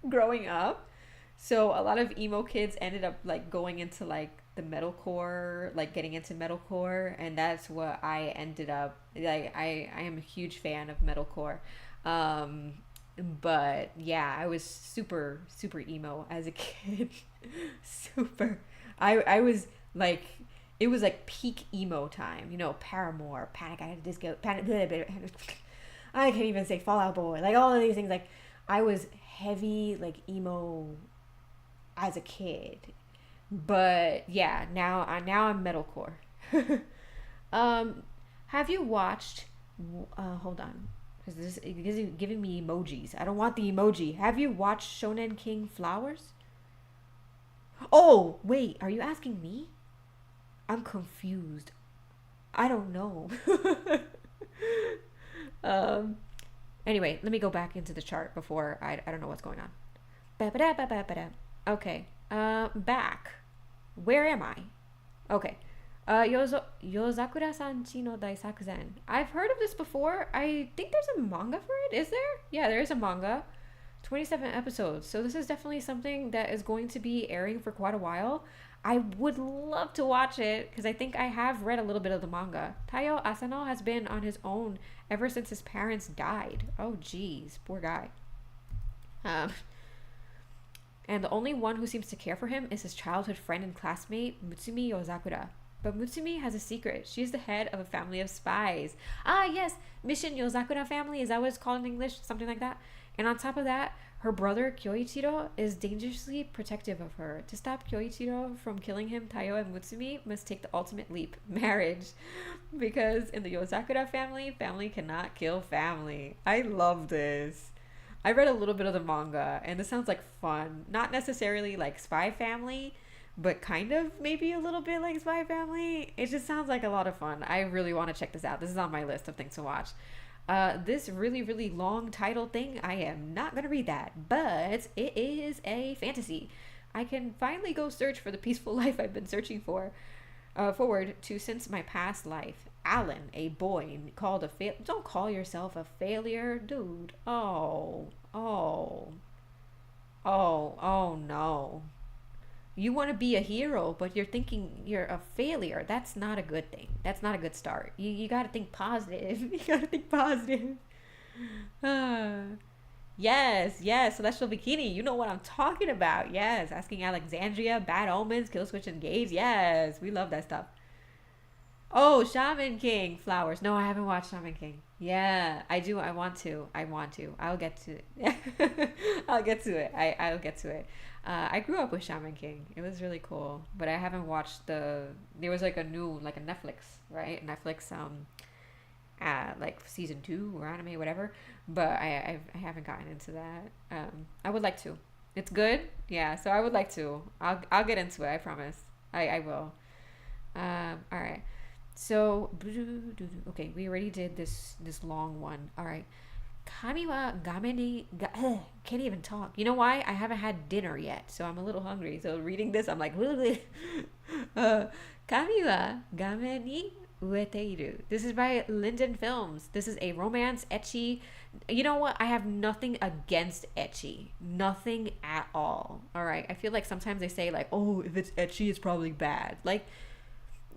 growing up. So a lot of emo kids ended up like going into like the metalcore, like getting into metalcore, and that's what I ended up like I am a huge fan of metalcore. Um but yeah, I was super super emo as a kid. Super. I was like it was like peak emo time, Paramore, Panic at the Disco, Panic. I can't even say Fall Out Boy, like all of these things. Like I was heavy like emo as a kid, but yeah, now I'm metalcore. Have you watched? Hold on, because this is giving me emojis. I don't want the emoji. Have you watched Shonen King Flowers? Oh wait, are you asking me? I'm confused. I don't know. um. Anyway, let me go back into the chart before I don't know what's going on. Ba-ba-da-ba-ba-ba-da. Okay. Back. Where am I? Okay. Yozakura-san chi no Daisakuzen. I've heard of this before. I think there's a manga for it. Is there? Yeah, there is a manga. 27 episodes. So this is definitely something that is going to be airing for quite a while. I would love to watch it because I think I have read a little bit of the manga. Taiyo Asano has been on his own ever since his parents died. Oh, geez. Poor guy. And the only one who seems to care for him is his childhood friend and classmate, Mutsumi Yozakura. But Mutsumi has a secret. She's the head of a family of spies. Ah, yes. Mission Yozakura family. Is that what it's called in English? Something like that. And on top of that, her brother Kyoichiro is dangerously protective of her. To stop Kyoichiro from killing him, Taiyo and Mutsumi must take the ultimate leap, marriage. Because in the Yozakura family, family cannot kill family. I love this. I read a little bit of the manga, and this sounds like fun. Not necessarily like Spy Family, but kind of maybe a little bit like Spy Family. It just sounds like a lot of fun. I really want to check this out. This is on my list of things to watch. This really, really long title thing, I am not going to read that, but it is a fantasy. I can finally go search for the peaceful life I've been searching for, forward to since my past life. Alan, a boy called a fail. Don't call yourself a failure, dude. Oh no. You want to be a hero, but you're thinking you're a failure. That's not a good thing. That's not a good start. You got to think positive. You got to think positive. Yes, yes, Celestial Bikini. You know what I'm talking about. Yes, Asking Alexandria, Bad Omens, Kill Switch Engage. Yes, we love that stuff. Oh, Shaman King Flowers. No, I haven't watched Shaman King. Yeah, I do. I want to. I want to. I'll get to it. I'll get to it. I'll get to it. I grew up with Shaman King. It was really cool, but I haven't watched the. There was like a new, like a Netflix, right? Netflix, like season 2 or anime, whatever. But I haven't gotten into that. I would like to. It's good, yeah. So I would like to. I'll get into it. I promise. I will. All right. So, okay, we already did this long one. All right. Kami wa game ni can't even talk. You know why? I haven't had dinner yet, so I'm a little hungry. So reading this, I'm like, Kami wa game ni ueteiru. This is by Linden Films. This is a romance ecchi. You know what? I have nothing against ecchi. Nothing at all. All right. I feel like sometimes they say like, oh, if it's ecchi, it's probably bad. Like,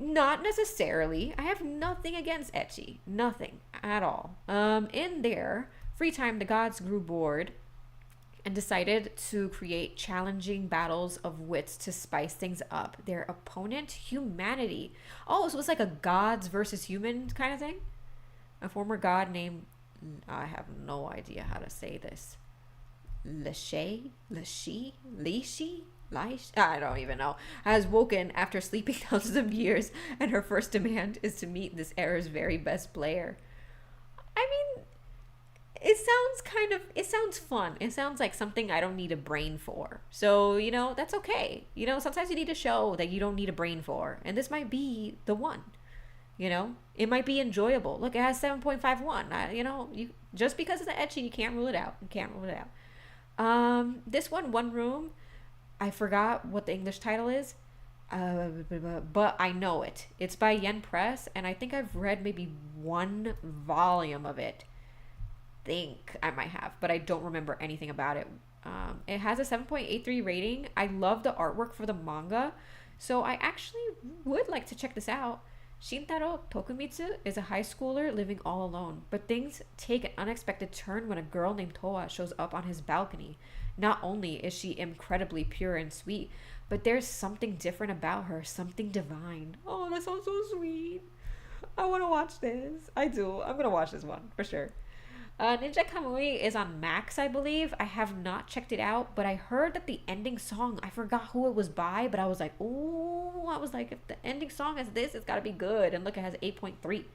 not necessarily. I have nothing against ecchi. Nothing at all. In their free time, the gods grew bored and decided to create challenging battles of wits to spice things up. Their opponent, humanity. Oh, so it's like a gods versus humans kind of thing? A former god named, I have no idea how to say this. Leshe? Leshi? Lishi? I don't even know, has woken after sleeping thousands of years, and her first demand is to meet this era's very best player. I mean, it sounds fun. It sounds like something I don't need a brain for. So, that's okay. Sometimes you need to show that you don't need a brain for, and this might be the one. It might be enjoyable. Look, it has 7.51. You just because it's ecchi, you can't rule it out. You can't rule it out. This one room, I forgot what the English title is, but I know it. It's by Yen Press, and I think I've read maybe one volume of it. Think I might have, but I don't remember anything about it. It has a 7.83 rating. I love the artwork for the manga, so I actually would like to check this out. Shintaro Tokumitsu is a high schooler living all alone, but things take an unexpected turn when a girl named Toa shows up on his balcony. Not only is she incredibly pure and sweet, but there's something different about her, something divine. Oh, that sounds so sweet. I want to watch this. I do. I'm going to watch this one for sure. Ninja Kamui is on Max, I believe. I have not checked it out, but I heard that the ending song, I forgot who it was by, but I was like, if the ending song is this, it's got to be good. And look, it has 8.3.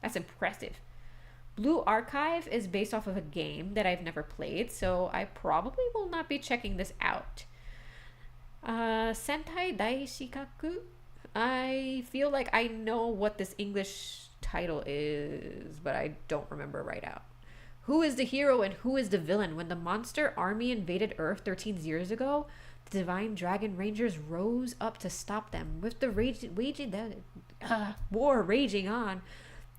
That's impressive. Blue Archive is based off of a game that I've never played, so I probably will not be checking this out. Sentai Daishikaku. I feel like I know what this English title is, but I don't remember right out. Who is the hero and who is the villain? When the monster army invaded Earth 13 years ago, the Divine Dragon Rangers rose up to stop them. With the war raging on,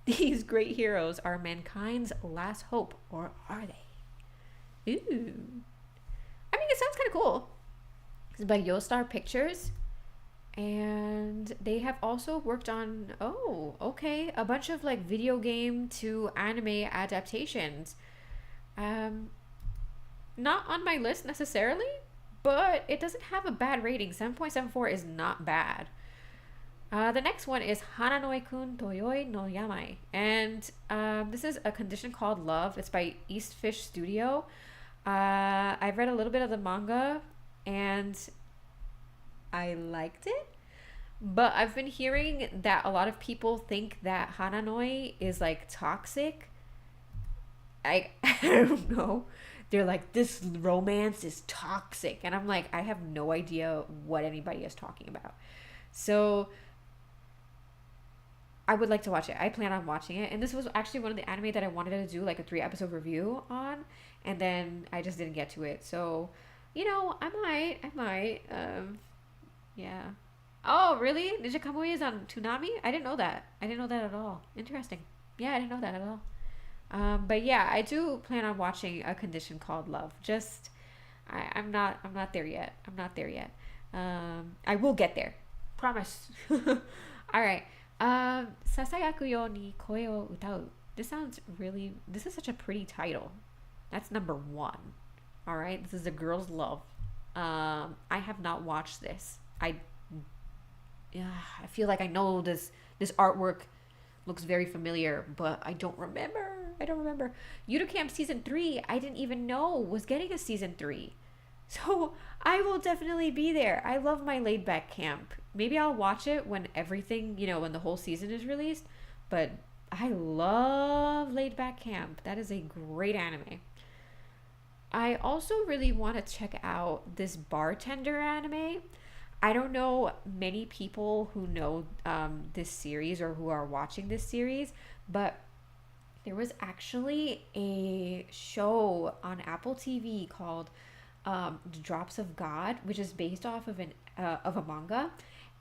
these great heroes are mankind's last hope, or are they? Ooh. I mean, it sounds kind of cool. It's by Yostar Pictures. And they have also worked on, a bunch of like video game to anime adaptations. Not on my list necessarily, but it doesn't have a bad rating. 7.74 is not bad. The next one is Hananoi-kun Toyoi no Yamai. And this is a condition called Love. It's by East Fish Studio. I've read a little bit of the manga, and I liked it. But I've been hearing that a lot of people think that Hananoi is like toxic. I don't know. They're like, this romance is toxic. And I'm like, I have no idea what anybody is talking about. So I would like to watch it. I plan on watching it. And this was actually one of the anime that I wanted to do like a 3-episode review on. And then I just didn't get to it. So, I might. Yeah. Oh, really? Ninja Kamui is on Toonami? I didn't know that. I didn't know that at all. Interesting. Yeah, I didn't know that at all. But yeah, I do plan on watching A Condition Called Love. Just, I'm not there yet. I'm not there yet. I will get there. Promise. All right. Sasayaku yo ni koe o utau. This is such a pretty title. That's number one. All right, this is a girl's love. I have not watched this. Yeah, I feel like I know this artwork looks very familiar, but I don't remember. I don't remember. Yudo Camp season 3, I didn't even know was getting a season 3. So I will definitely be there. I love my laid back camp. Maybe I'll watch it when everything, when the whole season is released. But I love laid back camp. That is a great anime. I also really want to check out this bartender anime. I don't know many people who know this series or who are watching this series, but there was actually a show on Apple TV called Drops of God, which is based off of a manga,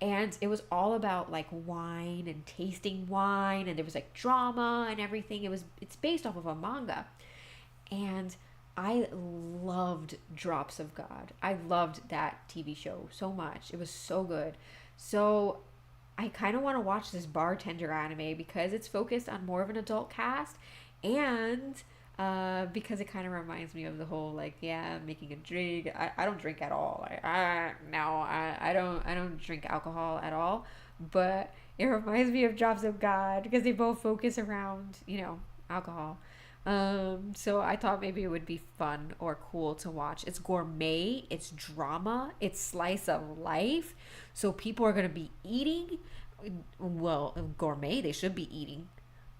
and it was all about like wine and tasting wine, and there was like drama and everything. It's based off of a manga, and I loved Drops of God. I loved that TV show so much. It was so good. So I kind of want to watch this bartender anime because it's focused on more of an adult cast, and because it kind of reminds me of the whole like making a drink. I don't drink at all. I don't drink alcohol at all. But it reminds me of Drops of God because they both focus around alcohol. So I thought maybe it would be fun or cool to watch. It's gourmet, it's drama, it's slice of life. So people are going to be eating. Well, gourmet, they should be eating.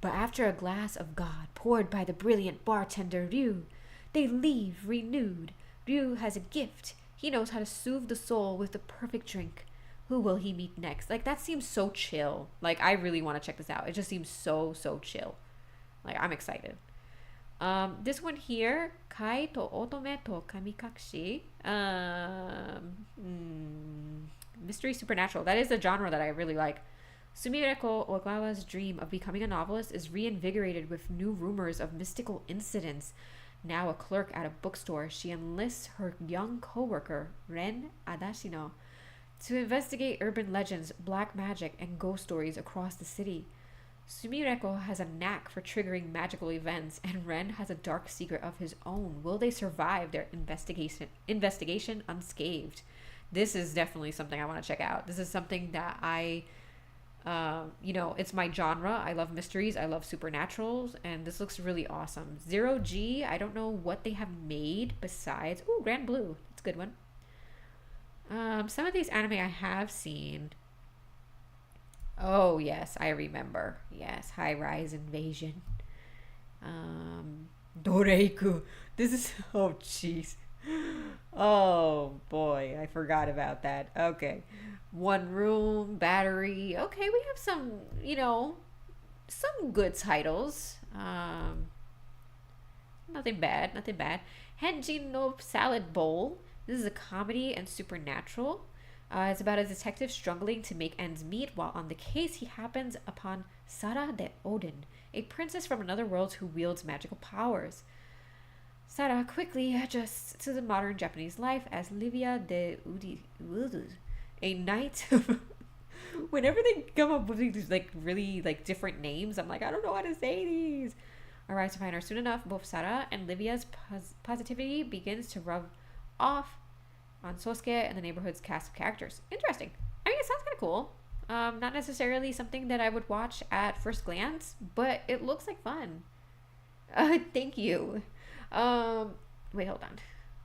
But after a glass of God poured by the brilliant bartender Ryu, they leave renewed. Ryu has a gift. He knows how to soothe the soul with the perfect drink. Who will he meet next? Like, that seems so chill. Like, I really want to check this out. It just seems so chill. Like, I'm excited. This one here, Kai to Otome to Kamikakushi. Mystery supernatural. That is a genre that I really like. Sumireko Ogawa's dream of becoming a novelist is reinvigorated with new rumors of mystical incidents. Now a clerk at a bookstore, she enlists her young co-worker, Ren Adashino, to investigate urban legends, black magic, and ghost stories across the city. Sumireko has a knack for triggering magical events, and Ren has a dark secret of his own. Will they survive their investigation unscathed? This is definitely something I want to check out. This is something that it's my genre. I love mysteries. I love supernaturals, and this looks really awesome. 0G, I don't know what they have made besides... Ooh, Grand Blue. That's a good one. Some of these anime I have seen... Oh, yes, I remember. Yes, High Rise Invasion. Doreiku. This is... Oh, jeez. Oh, boy. I forgot about that. Okay. One Room, Battery. Okay, we have some, some good titles. Nothing bad. Henjin no Salad Bowl. This is a comedy and supernatural. It's about a detective struggling to make ends meet. While on the case, he happens upon Sara de Odin, a princess from another world who wields magical powers. Sara quickly adjusts to the modern Japanese life as Livia de Udu, a knight. Whenever they come up with these really different names, I'm like, I don't know how to say these. Arrives to find her soon enough. Both Sara and Livia's positivity begins to rub off on Sosuke and the neighborhood's cast of characters. Interesting. I mean, it sounds kind of cool. Not necessarily something that I would watch at first glance, but it looks like fun. Thank you. Wait, hold on.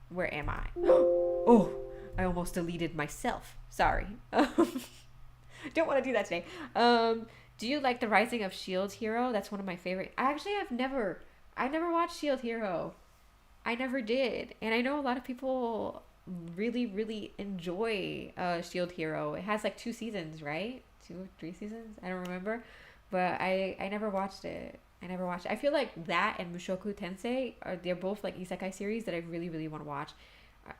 Where am I? Oh, I almost deleted myself. Sorry. Don't want to do that today. Do you like The Rising of Shield Hero? That's one of my favorite. I've never watched Shield Hero. I never did. And I know a lot of people really enjoy Shield Hero. It has 2 seasons, right? 2 or 3 seasons? I don't remember. But I never watched it. I feel like that and Mushoku Tensei they're both isekai series that I really want to watch.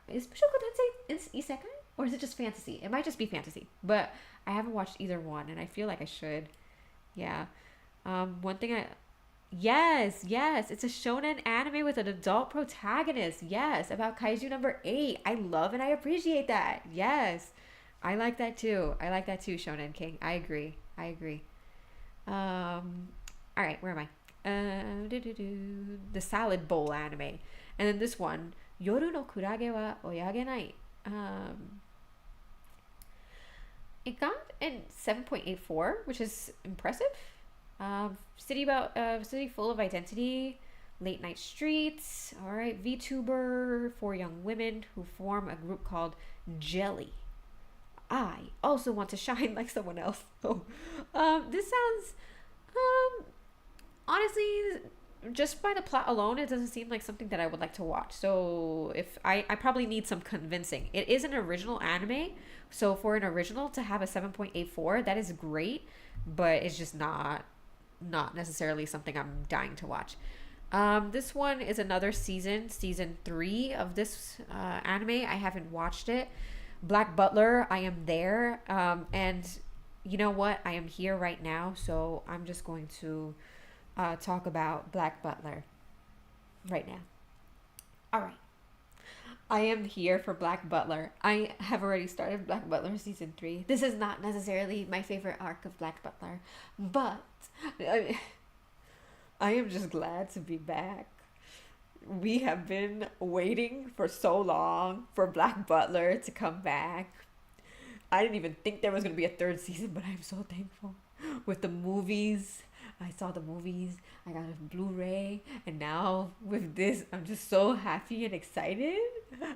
Is Mushoku Tensei isekai? Or is it just fantasy? It might just be fantasy. But I haven't watched either one, and I feel like I should. Yeah. Yes, it's a shonen anime with an adult protagonist. Yes, about kaiju number 8. I love and I appreciate that. Yes. I like that too, Shonen King. I agree. All right, where am I? The salad bowl anime. And then this one, Yoru no kurage wa oyagenai. It got an 7.84, which is impressive. City full of identity, late night streets. All right, VTuber, 4 young women who form a group called Jelly. I also want to shine like someone else. Oh, this sounds, honestly, just by the plot alone, it doesn't seem like something that I would like to watch. So if I probably need some convincing. It is an original anime, so for an original to have a 7.84, that is great, but it's just not necessarily something I'm dying to watch. This one is another season 3 of this anime. I haven't watched it. Black Butler, I am there. And you know what? I am here right now, so I'm just going to talk about Black Butler right now. All right. I am here for Black Butler. I have already started Black Butler season 3. This is not necessarily my favorite arc of Black Butler, but I am just glad to be back. We have been waiting for so long for Black Butler to come back. I didn't even think there was going to be a 3rd season, but I'm so thankful. With the movies, I saw the movies, I got a Blu-ray, and now with this, I'm just so happy and excited.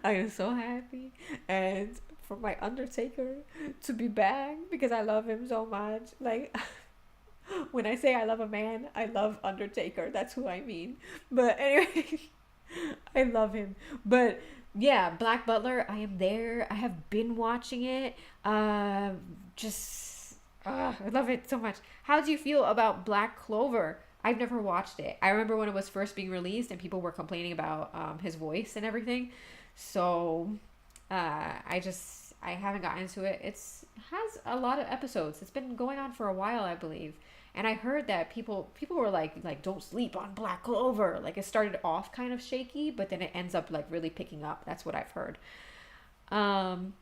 I am so happy. And for my Undertaker to be back, because I love him so much. Like, when I say I love a man, I love Undertaker. That's who I mean. But anyway, I love him. But yeah, Black Butler, I am there. I have been watching it. I love it so much. How do you feel about Black Clover? I've never watched it. I remember when it was first being released and people were complaining about his voice and everything. So I haven't gotten into it. It has a lot of episodes. It's been going on for a while, I believe. And I heard that people were like don't sleep on Black Clover. Like it started off kind of shaky, but then it ends up like really picking up. That's what I've heard. I'm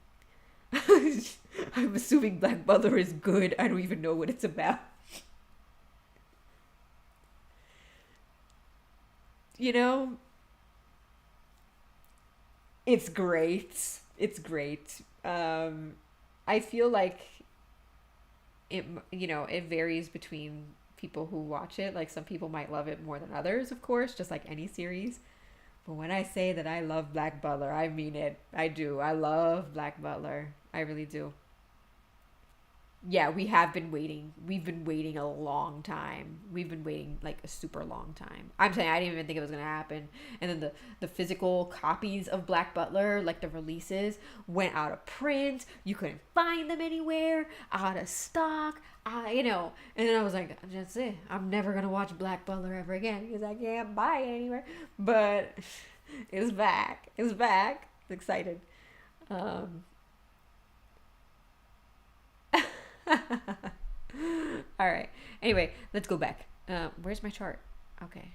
assuming Black Butler is good. I don't even know what it's about. You know, it's great. It's great. I feel like it varies between people who watch it. Like some people might love it more than others, of course, just like any series. But when I say that I love Black Butler, I mean it. I do. I love Black Butler. I really do. Yeah, we have been waiting. We've been waiting a long time. We've been waiting like a super long time. I'm saying I didn't even think it was gonna happen. And then the physical copies of Black Butler, like the releases, went out of print. You couldn't find them anywhere. Out of stock. And then I was like, that's it. I'm never gonna watch Black Butler ever again because I can't buy it anywhere. But it's back. It's back. Excited. All right. Anyway, let's go back. Where's my chart? Okay.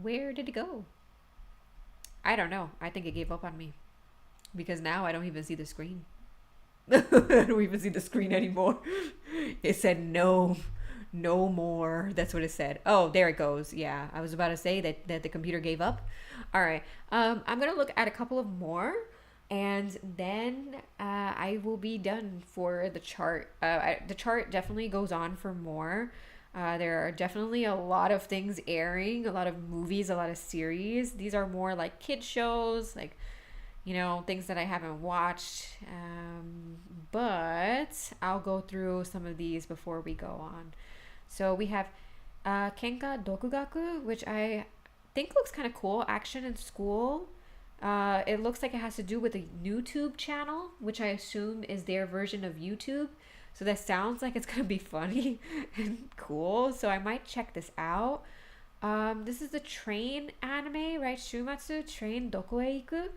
Where did it go? I don't know. I think it gave up on me because now I don't even see the screen. I don't even see the screen anymore. It said no more. That's what it said. Oh, there it goes. Yeah, I was about to say that the computer gave up. All right. I'm gonna look at a couple of more, and then I will be done for the chart. The chart definitely goes on for more. There are definitely a lot of things airing, a lot of movies, a lot of series. These are more like kid shows, like things that I haven't watched. But I'll go through some of these before we go on. So we have Kenka Dokugaku, which I think looks kind of cool. Action in school. It looks like it has to do with a YouTube channel, which I assume is their version of YouTube. So that sounds like it's going to be funny and cool. So I might check this out. This is the train anime, right? Shumatsu, Train Doko e Iku.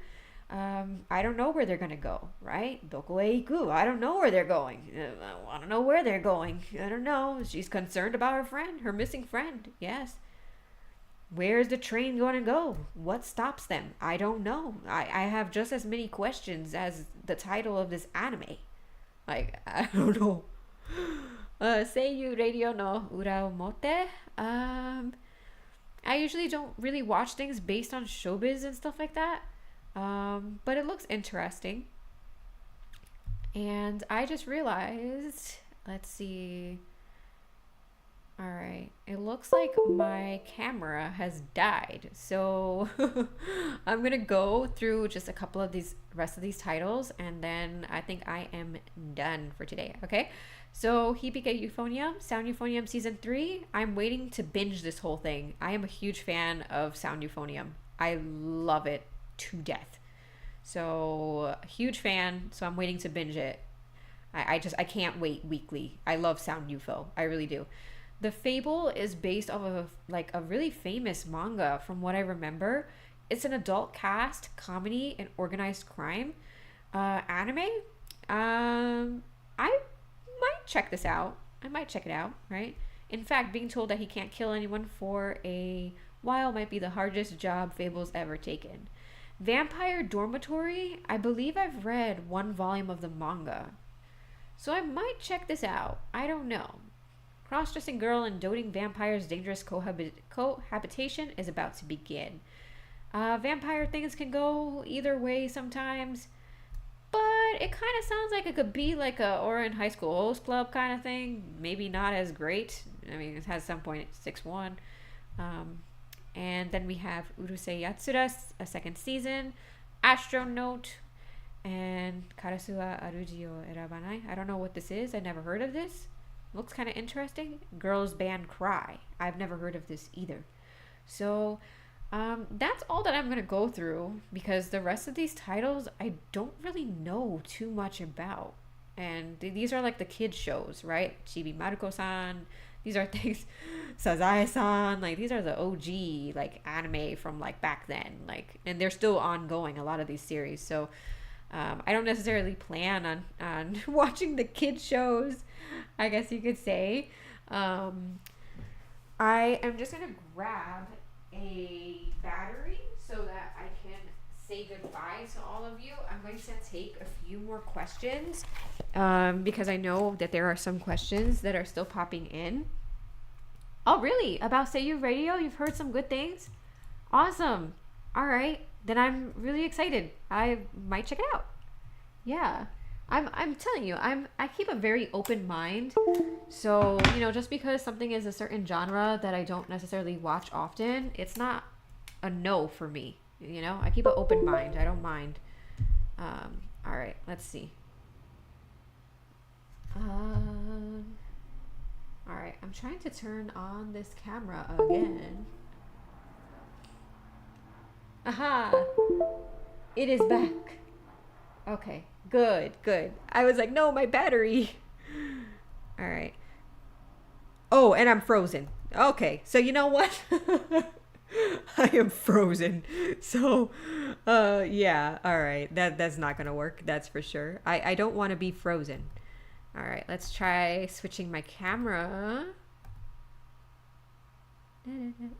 I don't know where they're gonna go, right? Doko e iku. I don't know where they're going. I want to know where they're going. I don't know. She's concerned about her friend, her missing friend. Yes. Where's the train going to go? What stops them? I don't know. I have just as many questions as the title of this anime. Like, I don't know. Seiyu radio no ura omote. I usually don't really watch things based on showbiz and stuff like that. But it looks interesting. And I just realized, let's see. All right. It looks like my camera has died. So I'm going to go through just a couple of these rest of these titles and then I think I am done for today. Okay. So Hibike Euphonium, Sound Euphonium season 3. I'm waiting to binge this whole thing. I am a huge fan of Sound Euphonium. I love it to death. So huge fan. So I'm waiting to binge it. I can't wait weekly. I love Sound UFO. I really do. The Fable is based off of like a really famous manga from what I remember. It's an adult cast, comedy, and organized crime anime. I might check this out. I might check it out, right? In fact, being told that he can't kill anyone for a while might be the hardest job Fable's ever taken. Vampire Dormitory, I believe I've read one volume of the manga. So I might check this out. I don't know. Cross-dressing girl and doting vampire's dangerous cohabitation is about to begin. Vampire things can go either way sometimes, but it kind of sounds like it could be like a Orin High School Host Club kind of thing. Maybe not as great. I mean, it has some point at 6-1. And then we have Urusei Yatsura, a second season, Astronaut, and Karasua Aruji o Erabanai. I don't know what this is. I never heard of this. Looks kind of interesting. Girls Band Cry. I've never heard of this either. So that's all that I'm going to go through because the rest of these titles I don't really know too much about. And these are like the kids shows, right? Chibi Maruko-san. These are things, Sazae-san. Like these are the OG like anime from like back then. Like, and they're still ongoing, a lot of these series. So I don't necessarily plan on watching the kids shows, I guess you could say. I am just going to grab a battery so that I can say goodbye to all of you. I'm going to take a few more questions because I know that there are some questions that are still popping in. Oh, really? About Seiyu Radio? You've heard some good things? Awesome. All right. Then I'm really excited. I might check it out. Yeah. I'm telling you, I keep a very open mind. So, just because something is a certain genre that I don't necessarily watch often, it's not a no for me. I keep an open mind. I don't mind. All right, let's see. All right, I'm trying to turn on this camera again. Aha! It is back. Okay, good. I was like, no, my battery. All right. Oh, and I'm frozen. Okay, so you know what? I am frozen. So, yeah, all right. That's not going to work. That's for sure. I don't want to be frozen. All right, let's try switching my camera.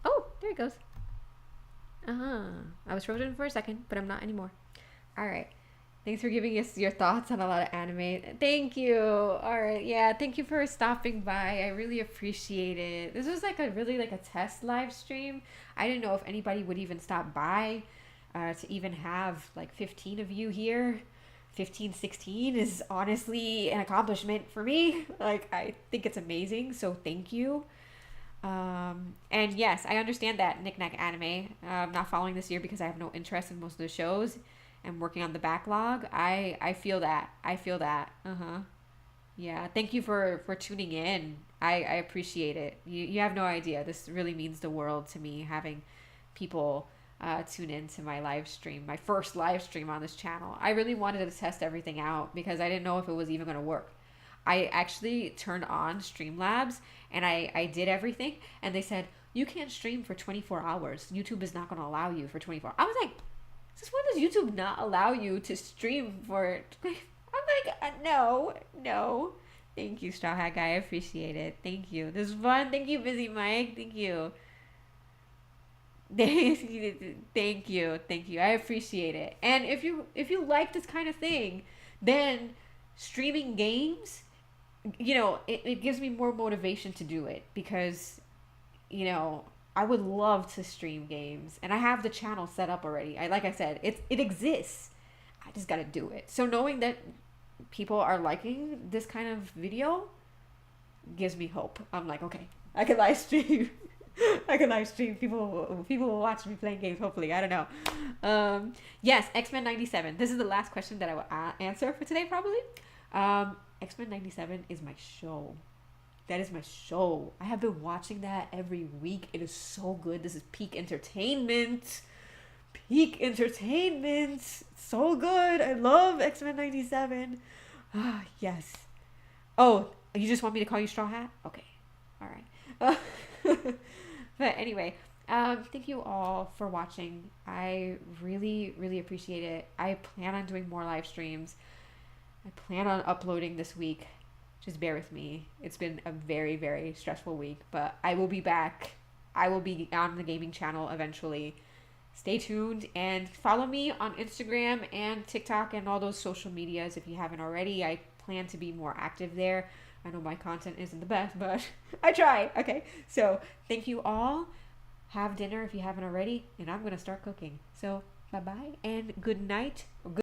Oh, there it goes. I was frozen for a second, but I'm not anymore. All right. Thanks for giving us your thoughts on a lot of anime. Thank you. All right. Yeah. Thank you for stopping by. I really appreciate it. This was really a test live stream. I didn't know if anybody would even stop by to even have like 15 of you here. 15, 16 is honestly an accomplishment for me. Like, I think it's amazing. So thank you. And yes, I understand that Knick-Knack Anime. I'm not following this year because I have no interest in most of the shows. I'm working on the backlog. I feel that. Yeah. Thank you for tuning in. I appreciate it. You have no idea. This really means the world to me, having people tune in to my live stream, my first live stream on this channel. I really wanted to test everything out because I didn't know if it was even going to work. I actually turned on Streamlabs and I did everything and they said, you can't stream for 24 hours. YouTube is not going to allow you for 24 hours. I was like, since when does YouTube not allow you to stream for... I'm like, no. Thank you, Straw Hat Guy. I appreciate it. Thank you. This is fun. Thank you, Busy Mike. Thank you. Thank you. I appreciate it. And if you like this kind of thing, then streaming games, it gives me more motivation to do it because, I would love to stream games, and I have the channel set up already. Like I said, it exists. I just gotta do it. So knowing that people are liking this kind of video gives me hope. I'm like, okay, I can live stream. I can live stream. People will watch me playing games. Hopefully, I don't know. Yes, X-Men 97. This is the last question that I will answer for today, probably. X-Men 97 is my show. That is my show. I have been watching that every week. It is so good. This is peak entertainment. Peak entertainment. So good. I love X-Men 97. Ah, yes. Oh, you just want me to call you Straw Hat? Okay. All right. But anyway, thank you all for watching. I really, really appreciate it. I plan on doing more live streams. I plan on uploading this week. Just bear with me. It's been a very, very stressful week, but I will be back. I will be on the gaming channel eventually. Stay tuned and follow me on Instagram and TikTok and all those social medias if you haven't already. I plan to be more active there. I know my content isn't the best, but I try. Okay, so thank you all. Have dinner if you haven't already, and I'm going to start cooking. So bye-bye and good night.